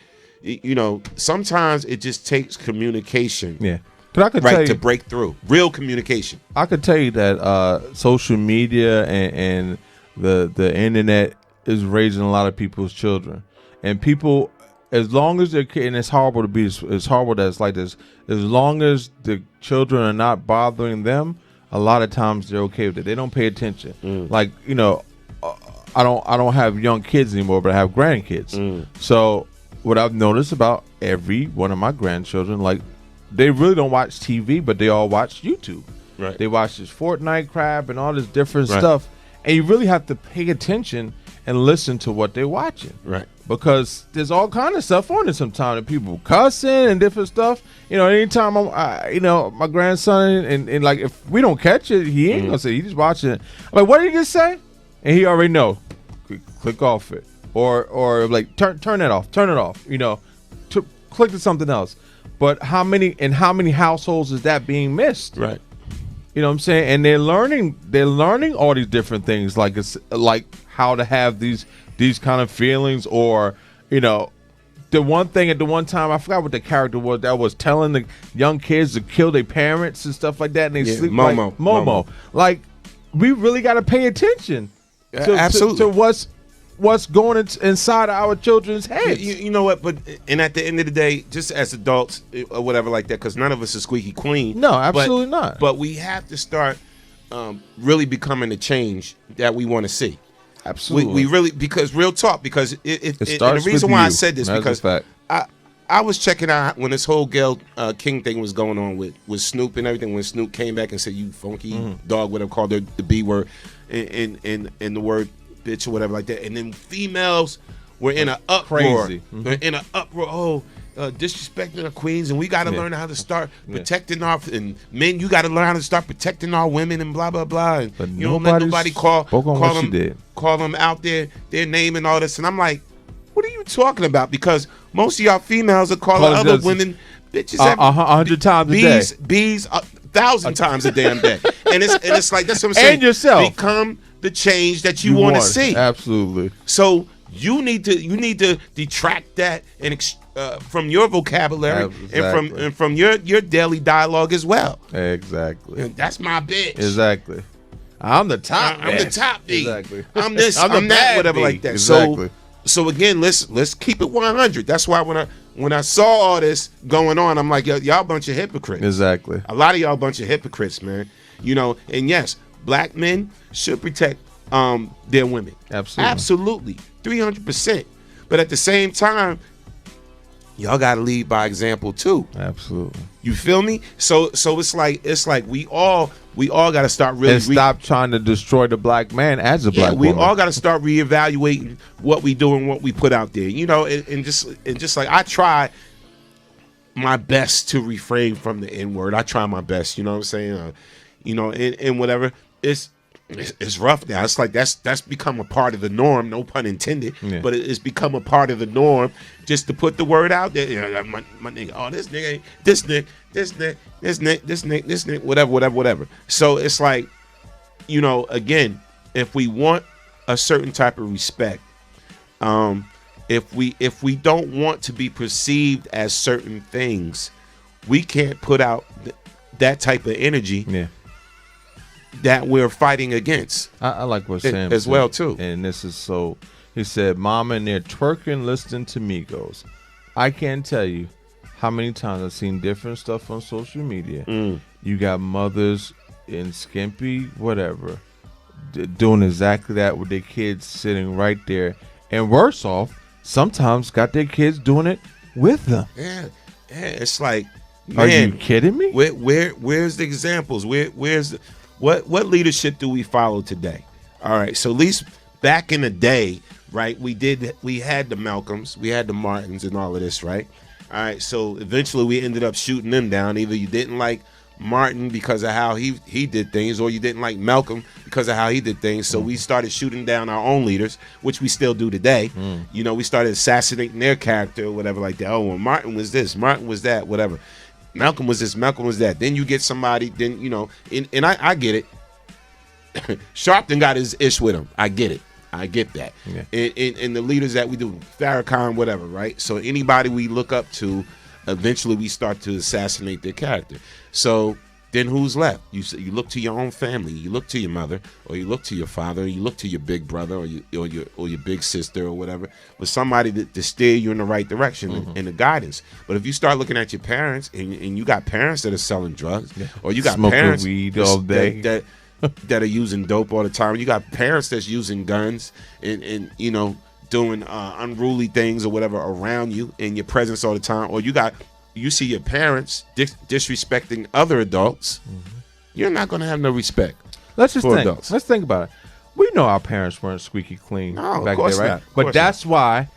You know, sometimes it just takes communication. Yeah. But I could tell you, to break through. Real communication. I could tell you that social media and the internet is raising a lot of people's children. And people, as long as they're, and it's horrible to be, it's horrible that it's like this, as long as the children are not bothering them, a lot of times they're okay with it. They don't pay attention. Like, you know, I don't have young kids anymore, but I have grandkids. So what I've noticed about every one of my grandchildren, like, they really don't watch TV, but they all watch YouTube. Right. They watch this Fortnite crap and all this different stuff. And you really have to pay attention and listen to what they're watching. Right. Because there's all kind of stuff on it sometimes, and people cussing and different stuff. You know, anytime you know, my grandson, and like, if we don't catch it, he ain't gonna say, he's just watching it. I'm like, what did you just say? And he already know. Click off it. Or like, turn it off, you know, to click to something else. But how many households is that being missed? Right. You know what I'm saying? And they're learning all these different things, like it's like how to have these kind of feelings, or, you know, the one thing at the one time, I forgot what the character was that was telling the young kids to kill their parents and stuff like that, and they sleep Momo. Like, we really got to pay attention to what's going inside of our children's heads. You know what? But and at the end of the day, just as adults or whatever like that, because none of us is squeaky clean. No, absolutely not. But we have to start really becoming the change that we want to see. Absolutely. We really, because real talk, because it starts and the reason with why you. I said this, That's because I was checking out when this whole Gayle King thing was going on with Snoop and everything. When Snoop came back and said, "You funky dog," whatever, called her the B word and the word bitch or whatever like that, and then females were in an uproar. Crazy. In an uproar. Disrespecting our queens, and we got to learn how to start protecting our, and men, you got to learn how to start protecting our women and blah blah blah. And But you don't let nobody call them out their name and all this. And I'm like, what are you talking about? Because most of y'all females are calling other women bitches 100 times a day. Bees 1,000 times a damn day. And it's like, that's what I'm saying. And yourself. Become the change that you want to see. Absolutely. So you need to detract that and from your vocabulary and from your daily dialogue as well. Exactly. And that's my bitch. Exactly. I'm the top. I'm the top B. Exactly. I'm this. I'm that. Whatever like that. Exactly. So again, let's keep it 100. That's why when I saw all this going on, I'm like, y'all bunch of hypocrites. Exactly. A lot of y'all bunch of hypocrites, man. You know, and yes, black men should protect their women. Absolutely. 300%. But at the same time, y'all got to lead by example too. Absolutely. You feel me? So it's like we all got to start really and stop trying to destroy the black man as a black woman. We all got to start reevaluating what we do and what we put out there. You know, and just like I try my best to refrain from the N-word. I try my best. You know what I'm saying? You know, and whatever. It's rough now. It's like that's become a part of the norm. No pun intended. Yeah. But it's become a part of the norm just to put the word out there. You know, my nigga, oh this nigga, whatever. So it's like, you know, again, if we want a certain type of respect, if we don't want to be perceived as certain things, we can't put out that type of energy. Yeah. that we're fighting against. I like what Sam as said, well too. And this is so. He said, "Mama in there twerking, listening to Migos." I can't tell you how many times I've seen different stuff on social media. You got mothers in skimpy whatever doing exactly that with their kids sitting right there, and worse off, sometimes got their kids doing it with them. Yeah, it's like, are man, you kidding me? Where's the examples? What leadership do we follow today? All right, so at least back in the day, right? We had the Malcolms, we had the Martins, and all of this, right? All right, so eventually we ended up shooting them down. Either you didn't like Martin because of how he did things, or you didn't like Malcolm because of how he did things. So we started shooting down our own leaders, which we still do today. You know, we started assassinating their character or whatever like that. Oh, well, Martin was this, Martin was that, whatever. Malcolm was this, Malcolm was that. Then you get somebody, then, you know, and I get it. Sharpton got his ish with him. I get it. I get that. Yeah. And the leaders that we do, Farrakhan, whatever, right? So anybody we look up to, eventually we start to assassinate their character. So then who's left? You look to your own family. You look to your mother, or you look to your father, or you look to your big brother, or your big sister, or whatever, for somebody to steer you in the right direction and the guidance. But if you start looking at your parents, and you got parents that are selling drugs, or you got smoking parents weed all day that are using dope all the time, you got parents that's using guns and you know, doing unruly things or whatever around you in your presence all the time, or you see your parents disrespecting other adults, you're not going to have no respect. Let's just think. Adults. Let's think about it. We know our parents weren't squeaky clean back there, right? But that's why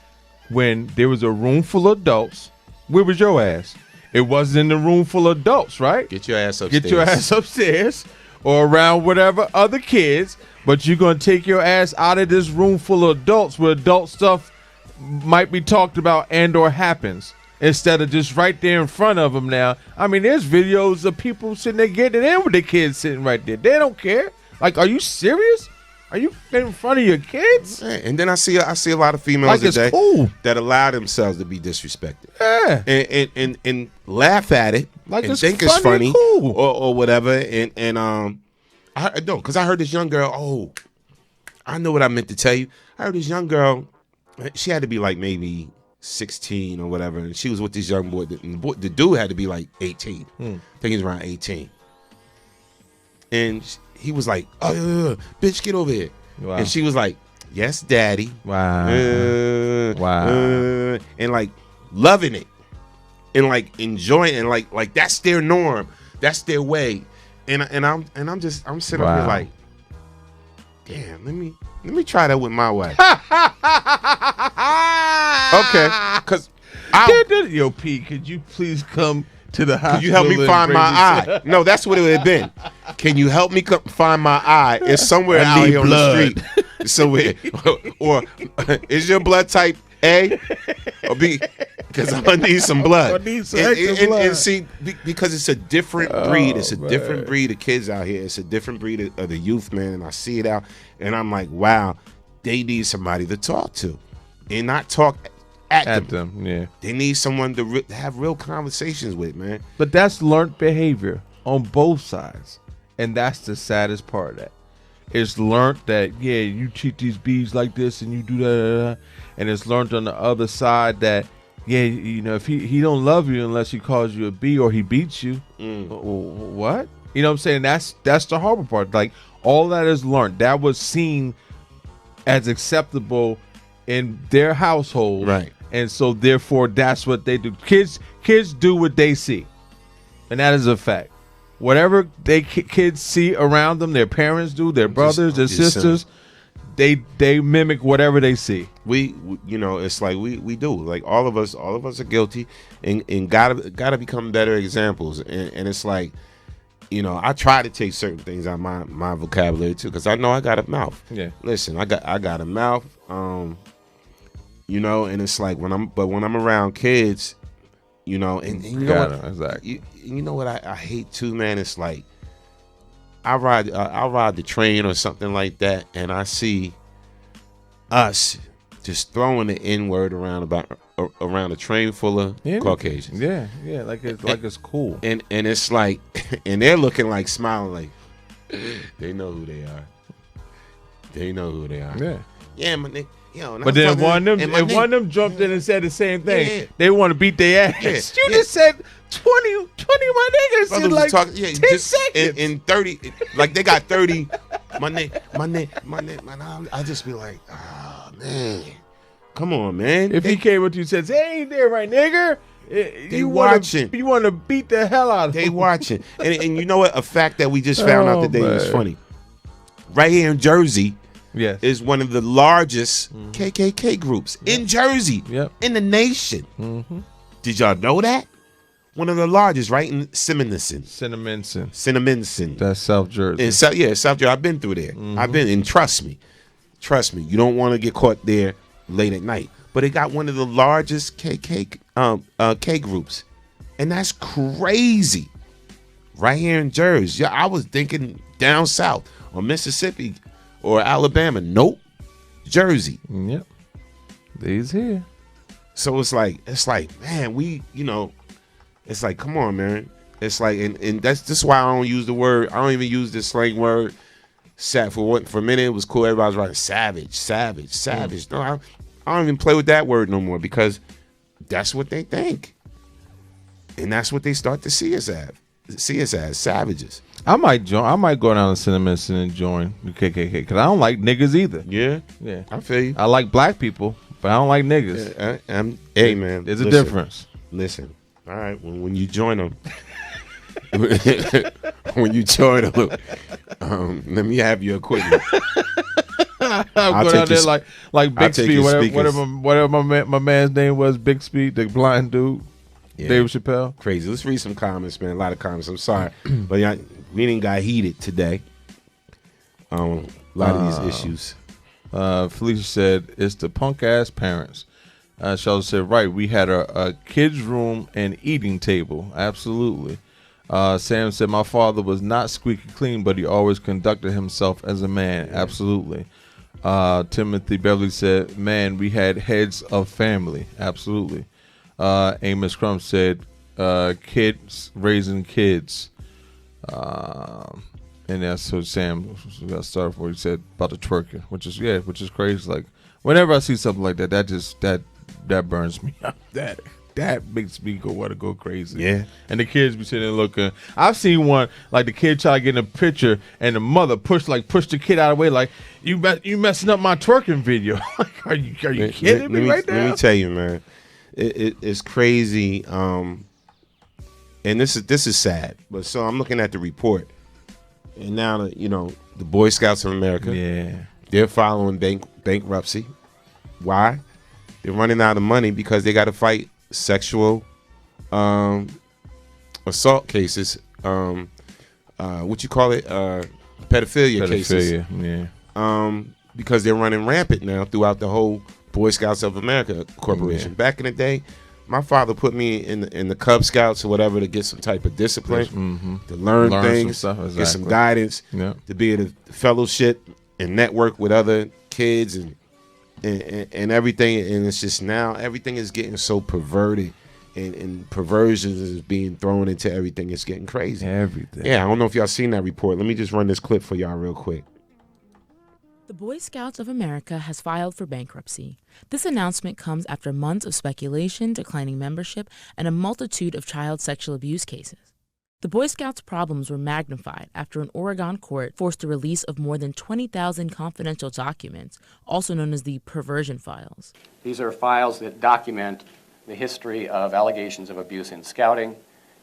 when there was a room full of adults, where was your ass? It wasn't in the room full of adults, right? Get your ass upstairs. Get your ass upstairs or around whatever other kids, but you're going to take your ass out of this room full of adults where adult stuff might be talked about and or happens, instead of just right there in front of them now. I mean, there's videos of people sitting there getting it in with the kids sitting right there. They don't care. Like, are you serious? Are you in front of your kids? Yeah, and then I see a lot of females today that allow themselves to be disrespected. Yeah. And laugh at it, like and it's think funny it's funny, cool. or whatever. And I don't, because I heard this young girl. Oh, I know what I meant to tell you. I heard this young girl. She had to be like maybe 16 or whatever, and she was with this young boy. The dude had to be like 18. I think he was around 18. And he was like, "Oh, bitch, get over here." Wow. And she was like, "Yes, daddy." Wow. And like loving it, and like enjoying it, and like that's their norm, that's their way. And I'm sitting up here like, damn, let me try that with my wife. Okay, because yo, P, could you please come to the hospital? Could you help me find my eye? No, that's what it would have been. Can you help me find my eye? It's somewhere out here blood. on the street. Somewhere. Or is your blood type A or B? Because I'm gonna need some blood. I need some extra blood. And see, because it's a different breed. It's a different breed of kids out here. It's a different breed of the youth, man. And I see it out, and I'm like, wow, they need somebody to talk to, and not talk at them. Yeah, they need someone to have real conversations with, man. But that's learned behavior on both sides, and that's the saddest part of that. It's learned that you treat these bees like this and you do that, and it's learned on the other side that if he don't love you unless he calls you a bee or he beats you. What? You know what I'm saying? That's the horrible part. Like, all that is learned. That was seen as acceptable in their household, right? And so therefore that's what they do. Kids do what they see, and that is a fact. Whatever kids see around them, their parents do, their brothers, their sisters, they mimic whatever they see. We it's like we do. Like all of us are guilty, and gotta become better examples. And it's like, I try to take certain things out of my vocabulary too, because I know I got a mouth. Yeah. Listen, I got a mouth. And it's like when I'm around kids, and you know what? Exactly. You know what I hate too, man? It's like I'll ride the train or something like that, and I see us just throwing the N-word around a train full of Caucasians. Yeah, like it's cool. And it's like, and they're looking like, smiling like, They know who they are. They know who they are. Yeah. Yeah, my nigga. Yo, But then one of them jumped in and said the same thing. Yeah. They want to beat their ass. Yeah. You just said 20 of my niggas Brothers in like talk, 10 just seconds. in 30, like they got 30. My nigga. I just be like, oh man, come on, man. If he came up to you and says, "Hey, ain't there, right, nigger?" They watching. You want to beat the hell out of They him. watching. And you know what? A fact that we just found out today is funny. Right here in Jersey, yes, is one of the largest KKK groups in Jersey, in the nation. Mm-hmm. Did y'all know that? One of the largest, right in Cinnamon. That's South Jersey. In South Jersey. I've been through there. I've been, and trust me, you don't want to get caught there late at night. But it got one of the largest K groups, and that's crazy. Right here in Jersey. Yeah, I was thinking down south or Mississippi or Alabama. Nope, Jersey. Yep, these here. So it's like, man, it's like, come on, man. It's like, and that's why I don't use the word. I don't even use this slang word. For a minute, it was cool. Everybody was writing savage. No, I don't even play with that word no more because that's what they think, and that's what they start to see us as savages. I might go down to Cinnamon and join the KKK because I don't like niggas either. Yeah, I feel you. I like black people, but I don't like niggas. Hey, man, there's a difference. Listen, all right, when you join them, let me have your equipment. I'll go down there like Bixby, whatever my man's name was, Bixby, the blind dude, Dave Chappelle. Crazy. Let's read some comments, man. A lot of comments. I'm sorry, but we didn't got heated today. A lot of these issues. Felicia said it's the punk ass parents. Sheldon said, right, we had a kid's room and eating table. Absolutely. Sam said, my father was not squeaky clean, but he always conducted himself as a man. Yeah. Absolutely. Timothy Beverly said, man, we had heads of family. Absolutely. Amos Crumb said, kids raising kids. And that's what Sam got started for. He said about the twerking, which is crazy. Like whenever I see something like that, that burns me up. That makes me want to go crazy. Yeah. And the kids be sitting there looking. I've seen one like the kid try to get in a picture, and the mother pushed the kid out of the way, like you messing up my twerking video. Like, are you kidding me right now? Let me tell you, man, it's crazy. And this is sad. But so I'm looking at the report, and now the Boy Scouts of America, they're following bankruptcy. Why? They're running out of money because they got to fight sexual assault cases, what you call it, pedophilia cases. Yeah. Because they're running rampant now throughout the whole Boy Scouts of America Corporation. Yeah. Back in the day, my father put me in the Cub Scouts or whatever to get some type of discipline, to learn things, some stuff, get some guidance, to be able to fellowship and network with other kids and everything. And it's just now everything is getting so perverted, and perversions is being thrown into everything. It's getting crazy. Everything. Yeah, I don't know if y'all seen that report. Let me just run this clip for y'all real quick. The Boy Scouts of America has filed for bankruptcy. This announcement comes after months of speculation, declining membership, and a multitude of child sexual abuse cases. The Boy Scouts' problems were magnified after an Oregon court forced the release of more than 20,000 confidential documents, also known as the perversion files. These are files that document the history of allegations of abuse in scouting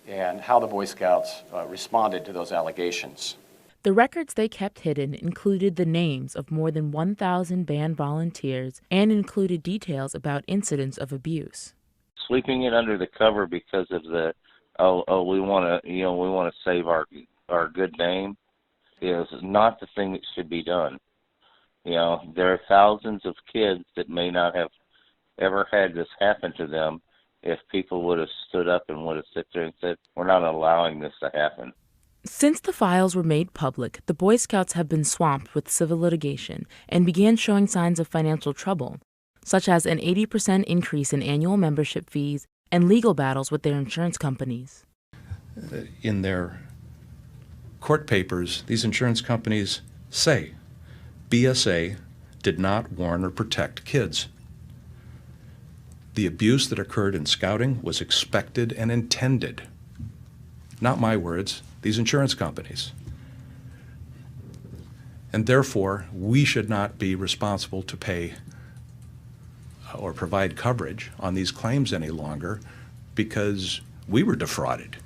and how the Boy Scouts responded to those allegations. The records they kept hidden included the names of more than 1,000 band volunteers and included details about incidents of abuse. Sweeping it under the cover because of the we want to save our good name is not the thing that should be done. There are thousands of kids that may not have ever had this happen to them if people would have stood up and would have sit there and said, we're not allowing this to happen. Since the files were made public, the Boy Scouts have been swamped with civil litigation and began showing signs of financial trouble, such as an 80% increase in annual membership fees and legal battles with their insurance companies. In their court papers, these insurance companies say BSA did not warn or protect kids. The abuse that occurred in scouting was expected and intended. Not my words, these insurance companies. And therefore, we should not be responsible to pay or provide coverage on these claims any longer because we were defrauded.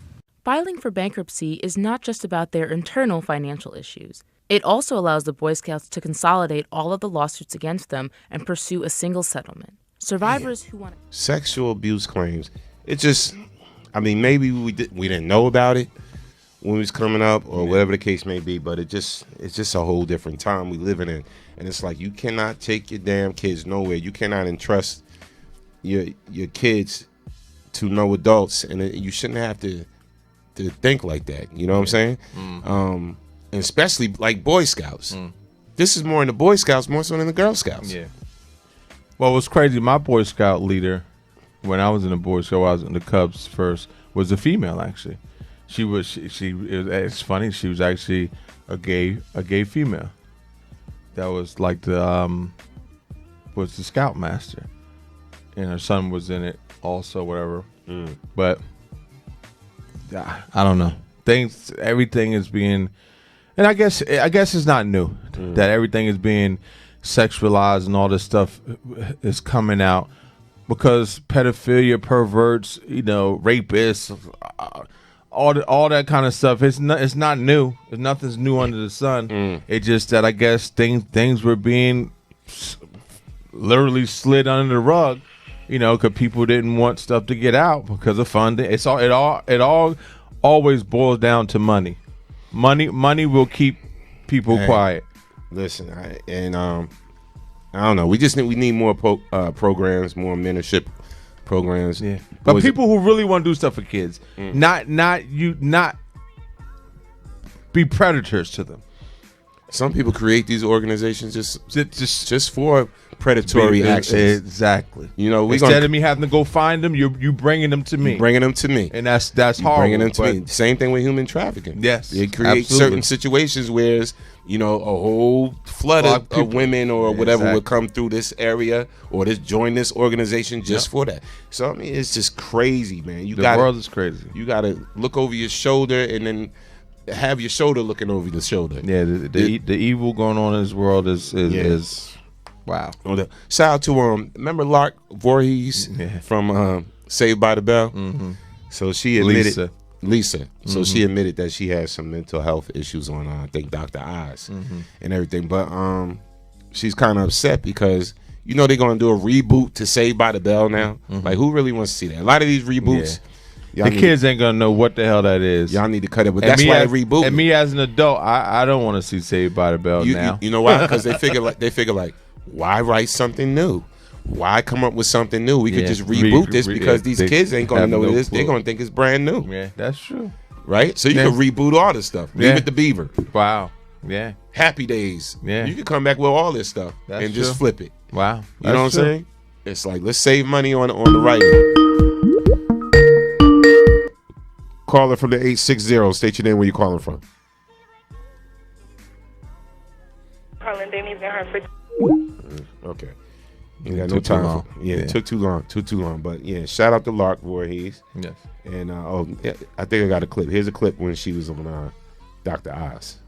Filing for bankruptcy is not just about their internal financial issues. It also allows the Boy Scouts to consolidate all of the lawsuits against them and pursue a single settlement. Survivors who want sexual abuse claims. It just, I mean, maybe we didn't know about it when we was coming up or whatever the case may be, but it's just a whole different time we living in. And it's like you cannot take your damn kids nowhere. You cannot entrust your kids to no adults, and you shouldn't have to think like that. You know what I'm saying? And especially like Boy Scouts. This is more in the Boy Scouts more so than the Girl Scouts. Yeah. Well, what's crazy, my Boy Scout leader, when I was in the Boy Scout, I was in the Cubs first, was a female actually. It's funny, she was actually a gay female. That was like was the scoutmaster, and her son was in it also, whatever. But I don't know. Everything is being, and I guess it's not new that everything is being sexualized and all this stuff is coming out because pedophilia, perverts, rapists, all that kind of stuff. It's not new. Nothing's new under the sun. It's just that I guess things were being literally slid under the rug, because people didn't want stuff to get out because of funding. It all always boils down to money. Money will keep people quiet. Listen, I don't know. We need more programs, more mentorship programs. Yeah, but people who really want to do stuff for kids, not be predators to them. Some people create these organizations just for predatory actions. Exactly. Instead of me having to go find them, you bringing them to me. Bringing them to me, and that's horrible. Bringing them to me. Same thing with human trafficking. Yes, they create certain situations where a whole flood of women or whatever would come through this area or join this organization just for that. So I mean, it's just crazy, man. The world is crazy. You got to look over your shoulder and then have your shoulder looking over the shoulder. Yeah, the evil going on in this world is wow. Shout out to remember Lark Voorhees from Saved by the Bell? So she admitted Lisa. So she admitted that she has some mental health issues on I think Dr. Oz and everything. But she's kind of upset because they're gonna do a reboot to Saved by the Bell now. Like who really wants to see that? A lot of these reboots. The kids ain't gonna know what the hell that is. Y'all need to cut it, but that's why they reboot. And me as an adult, I don't want to see Saved by the Bell now. You know why? Because they figure like, why write something new? Why come up with something new? We could just reboot this because these kids ain't gonna know what it is. They're gonna think it's brand new. Yeah, that's true. Right? So you can reboot all this stuff. Leave it to Beaver. Wow. Yeah. Happy Days. Yeah. You can come back with all this stuff and just flip it. Wow. You know what I'm saying? It's like let's save money on the writing. Caller from the 860. State your name, where you calling from. Carlin Denny's in Hartford. Okay. You got no time for it. It took too long. But shout out to Lark Voorhees. Yes. And I think I got a clip. Here's a clip when she was on Dr. Oz.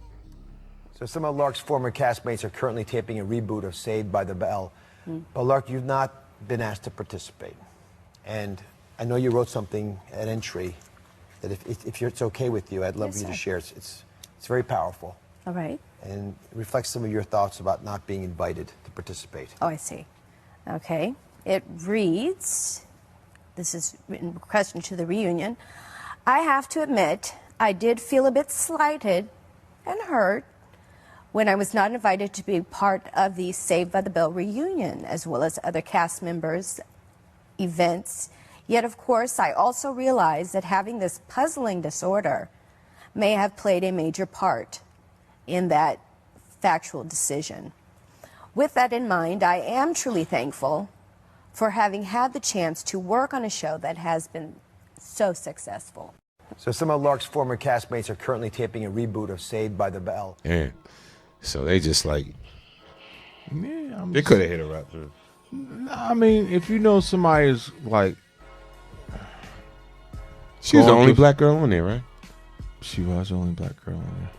So some of Lark's former castmates are currently taping a reboot of Saved by the Bell. But Lark, you've not been asked to participate. And I know you wrote something, an entry, that if it's okay with you, I'd love you to share. It's very powerful. All right. And it reflects some of your thoughts about not being invited to participate. Oh, I see. Okay. It reads, this is in question to the reunion, I have to admit, I did feel a bit slighted and hurt when I was not invited to be part of the Saved by the Bell reunion, as well as other cast members' events. Yet, of course, I also realize that having this puzzling disorder may have played a major part in that factual decision. With that in mind, I am truly thankful for having had the chance to work on a show that has been so successful. So some of Lark's former castmates are currently taping a reboot of Saved by the Bell. Yeah. So they just like, Yeah, they could have hit her up. I mean, if you know somebody is like, She was the only black girl on there, right? She was the only black girl on there.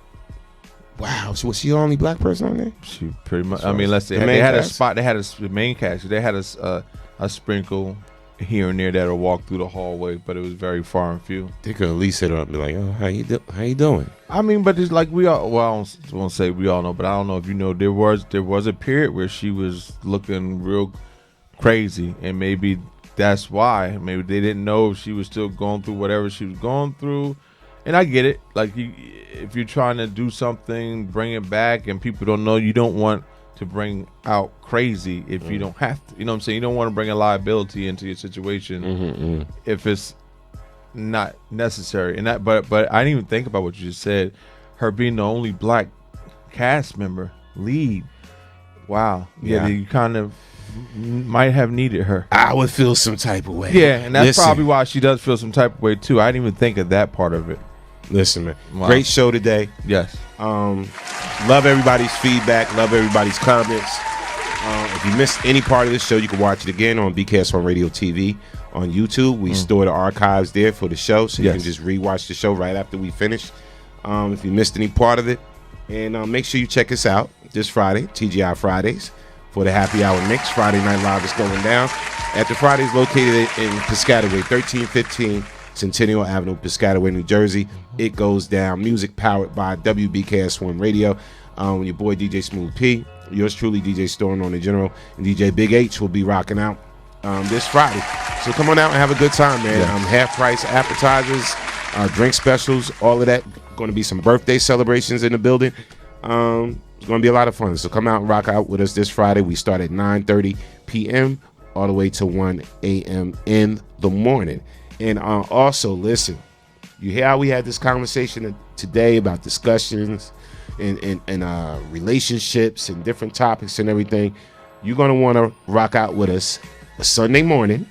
Wow, so was she the only black person on there? She pretty much. So I mean, the they main had a cast? spot. They had the main cast. They had a sprinkle here and there that'll walk through the hallway, but it was very far and few. They could at least hit her up and be like, "Oh, how you doing?" I mean, but it's like we all. Well, I won't say we all know, but I don't know if you know. There was a period where she was looking real crazy, and maybe that's why. Maybe they didn't know if she was still going through whatever she was going through. And I get it. Like, if you're trying to do something, bring it back, and people don't know, you don't want to bring out crazy if you don't have to. You know what I'm saying? You don't want to bring a liability into your situation if it's not necessary. And that, but I didn't even think about what you just said. Her being the only black cast member lead. Wow. Yeah, you kind of might have needed her. I would feel some type of way. Yeah, and that's Listen. probably why she does feel some type of way too. I didn't even think of that part of it. Listen, man. Wow. Great show today. Yes. Love everybody's feedback. Love everybody's comments. If you missed any part of this show, you can watch it again on BKS1 Radio TV on YouTube. We store the archives there for the show, so you can just rewatch the show right after we finish. If you missed any part of it. And make sure you check us out this Friday, TGI Fridays, for the Happy Hour Mix. Friday Night Live is going down at the Fridays located in Piscataway, 1315 Centennial Avenue, Piscataway, New Jersey. It goes down. Music powered by WBKS1 Radio. Your boy DJ Smooth P, yours truly DJ Storm on the General, and DJ Big H will be rocking out this Friday. So come on out and have a good time, man. Half price appetizers, drink specials, all of that. Going to be some birthday celebrations in the building. It's going to be a lot of fun. So come out and rock out with us this Friday. We start at 9:30 p.m. all the way to 1 a.m. in the morning. And also, listen, you hear how we had this conversation today about discussions and relationships and different topics and everything. You're going to want to rock out with us a Sunday morning,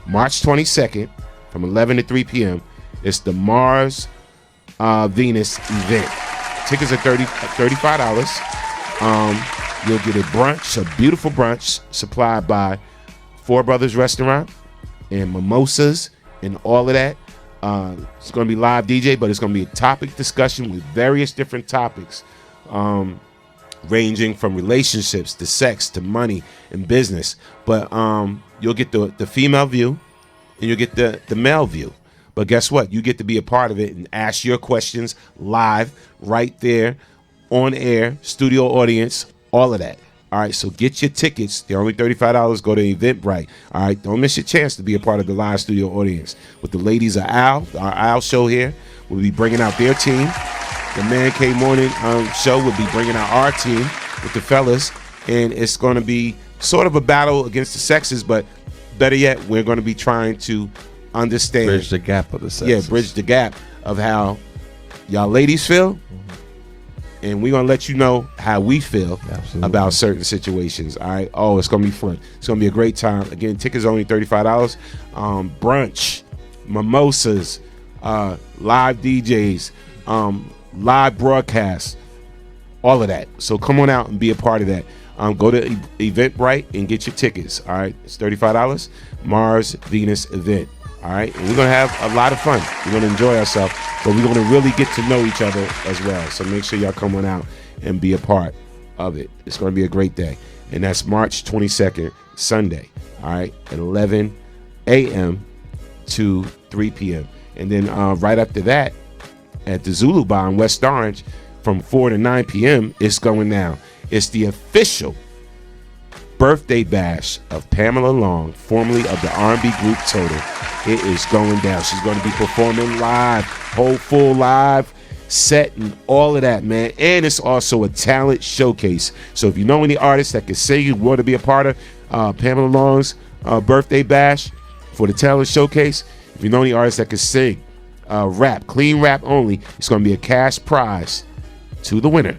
March 22nd, from 11 to 3 p.m. It's the Mars Venus event. Tickets are $35. You'll get a brunch, a beautiful brunch supplied by Four Brothers Restaurant and mimosas and all of that. It's going to be live DJ, but it's going to be a topic discussion with various different topics, ranging from relationships to sex to money and business. But you'll get the female view and you'll get the male view. But guess what? You get to be a part of it and ask your questions live right there on air, studio audience, all of that. All right, so get your tickets. They're only $35. Go to Eventbrite. All right, don't miss your chance to be a part of the live studio audience. With the ladies of Al, our Al show here, we'll be bringing out their team. The Man Cave Morning show will be bringing out our team with the fellas. And it's going to be sort of a battle against the sexes, but better yet, we're going to be trying to understand. Bridge the gap of the sexes. Yeah, bridge the gap of how y'all ladies feel. And we're going to let you know how we feel about certain situations. All right. Oh, it's going to be fun. It's going to be a great time. Again, tickets are only $35. Brunch, mimosas, live DJs, live broadcasts, all of that. So come on out and be a part of that. Go to Eventbrite and get your tickets. All right. It's $35. Mars Venus event. All right, and we're going to have a lot of fun. We're going to enjoy ourselves, but we're going to really get to know each other as well. So make sure y'all come on out and be a part of it. It's going to be a great day. And that's March 22nd, Sunday, all right, at 11 a.m. to 3 p.m. And then right after that, at the Zulu Bar in West Orange, from 4 to 9 p.m., it's going down. It's the official birthday bash of Pamela Long, formerly of the R&B group Total. It is going down. She's going to be performing live, whole full live set and all of that, man. And it's also a talent showcase. So if you know any artists that can sing, you want to be a part of Pamela Long's birthday bash for the talent showcase, if you know any artists that can sing, rap, clean rap only, it's going to be a cash prize to the winner.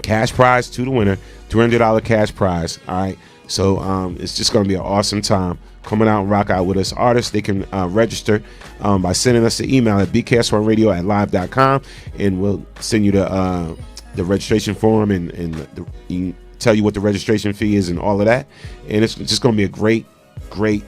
Cash prize to the winner, $200 cash prize. All right. So it's just going to be an awesome time coming out and rock out with us. Artists, they can register by sending us an email at bks1radio@live.com, and we'll send you the registration form and tell you what the registration fee is and all of that. And it's just going to be a great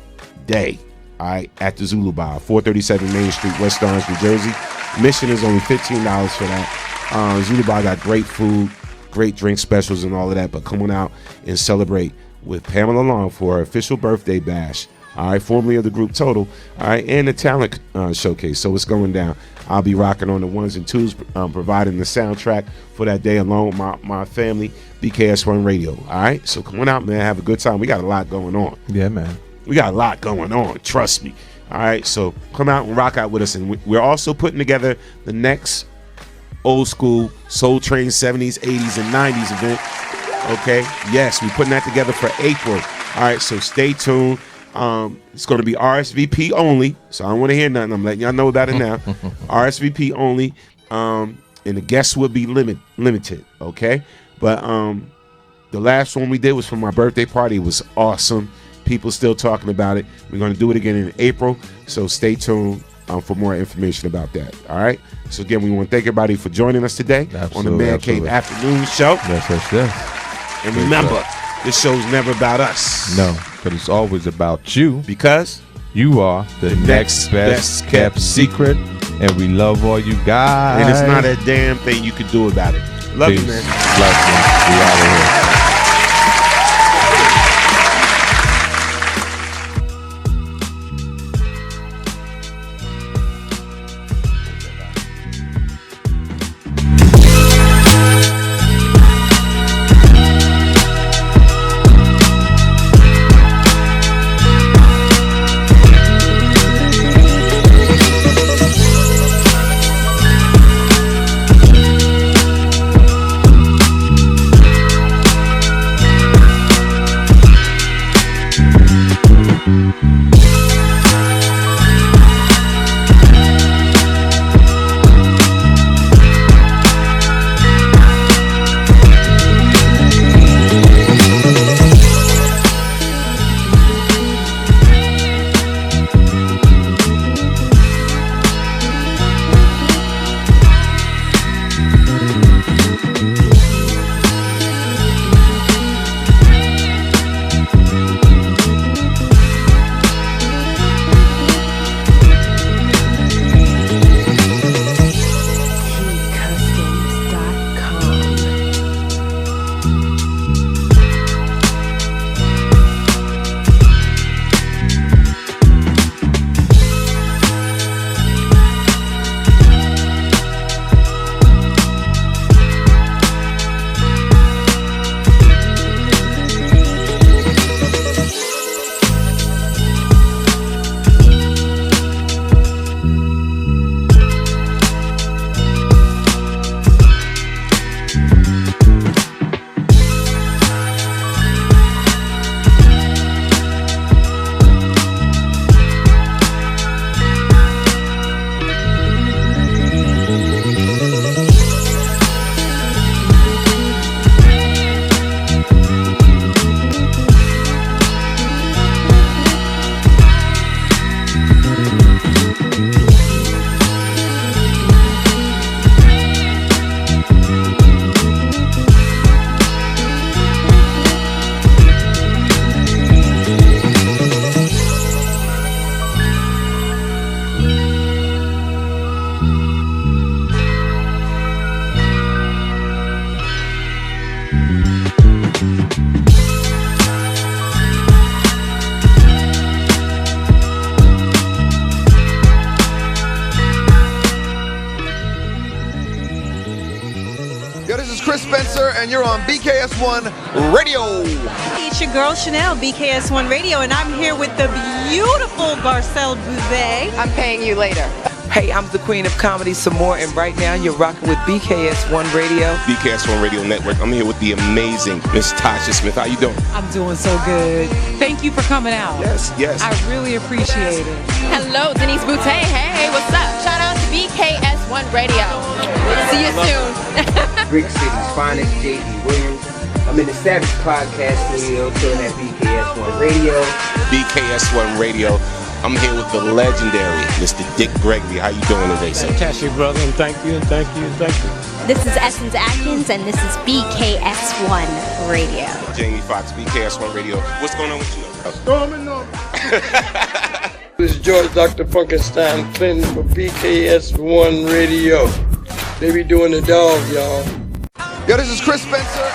day, all right, at the Zulu Bar, 437 Main Street, West Orange, New Jersey. Admission is only $15 for that. Zulu Bar got great food, great drink specials and all of that, but come on out and celebrate with Pamela Long for her official birthday bash, all right, formerly of the group Total, all right, and the talent showcase. So it's going down. I'll be rocking on the ones and twos, providing the soundtrack for that day along with my family, BKS1 Radio, all right? So come on out, man, have a good time. We got a lot going on. Yeah, man. We got a lot going on, trust me. All right, so come out and rock out with us. And we're also putting together the next old school Soul Train 70s, 80s, and 90s event. Okay, yes, we're putting that together for April. All right, so stay tuned. It's going to be RSVP only, so I don't want to hear nothing. I'm letting y'all know about it now. RSVP only, and the guests will be limited, okay? But the last one we did was for my birthday party. It was awesome. People still talking about it. We're going to do it again in April, so stay tuned for more information about that, all right? So again, we want to thank everybody for joining us today on the Man Cave Afternoon Show. Yes. And remember, this show's never about us. No, but it's always about you. Because you are the next best kept secret, and we love all you guys. And it's not a damn thing you can do about it. Love you, man. Love you. We out of here. And you're on BKS1 Radio. It's your girl Chanel, BKS1 Radio, and I'm here with the beautiful Garcelle Bouvet. I'm paying you later. Hey, I'm the queen of comedy some more, and right now you're rocking with BKS1 Radio. BKS1 Radio Network. I'm here with the amazing Miss Tasha Smith. How you doing? I'm doing so good. Thank you for coming out. Yes. I really appreciate it. Hello, Denise Boutte. Hey, what's up? Shout out to BKS1 Radio. See you soon. Brick City's finest, J.D. Williams. I'm in the Savage Podcast Studio, chilling at BKS1 Radio. BKS1 Radio. I'm here with the legendary Mr. Dick Gregory. How you doing today, sir? Fantastic, brother, and thank you, and thank you, and thank you. This is Essence Atkins, and this is BKS1 Radio. Jamie Foxx, BKS1 Radio. What's going on with you? Storming on. This is George Dr. Funkenstein Clinton for BKS1 Radio. They be doing the dog, y'all. Yo, this is Chris Spencer.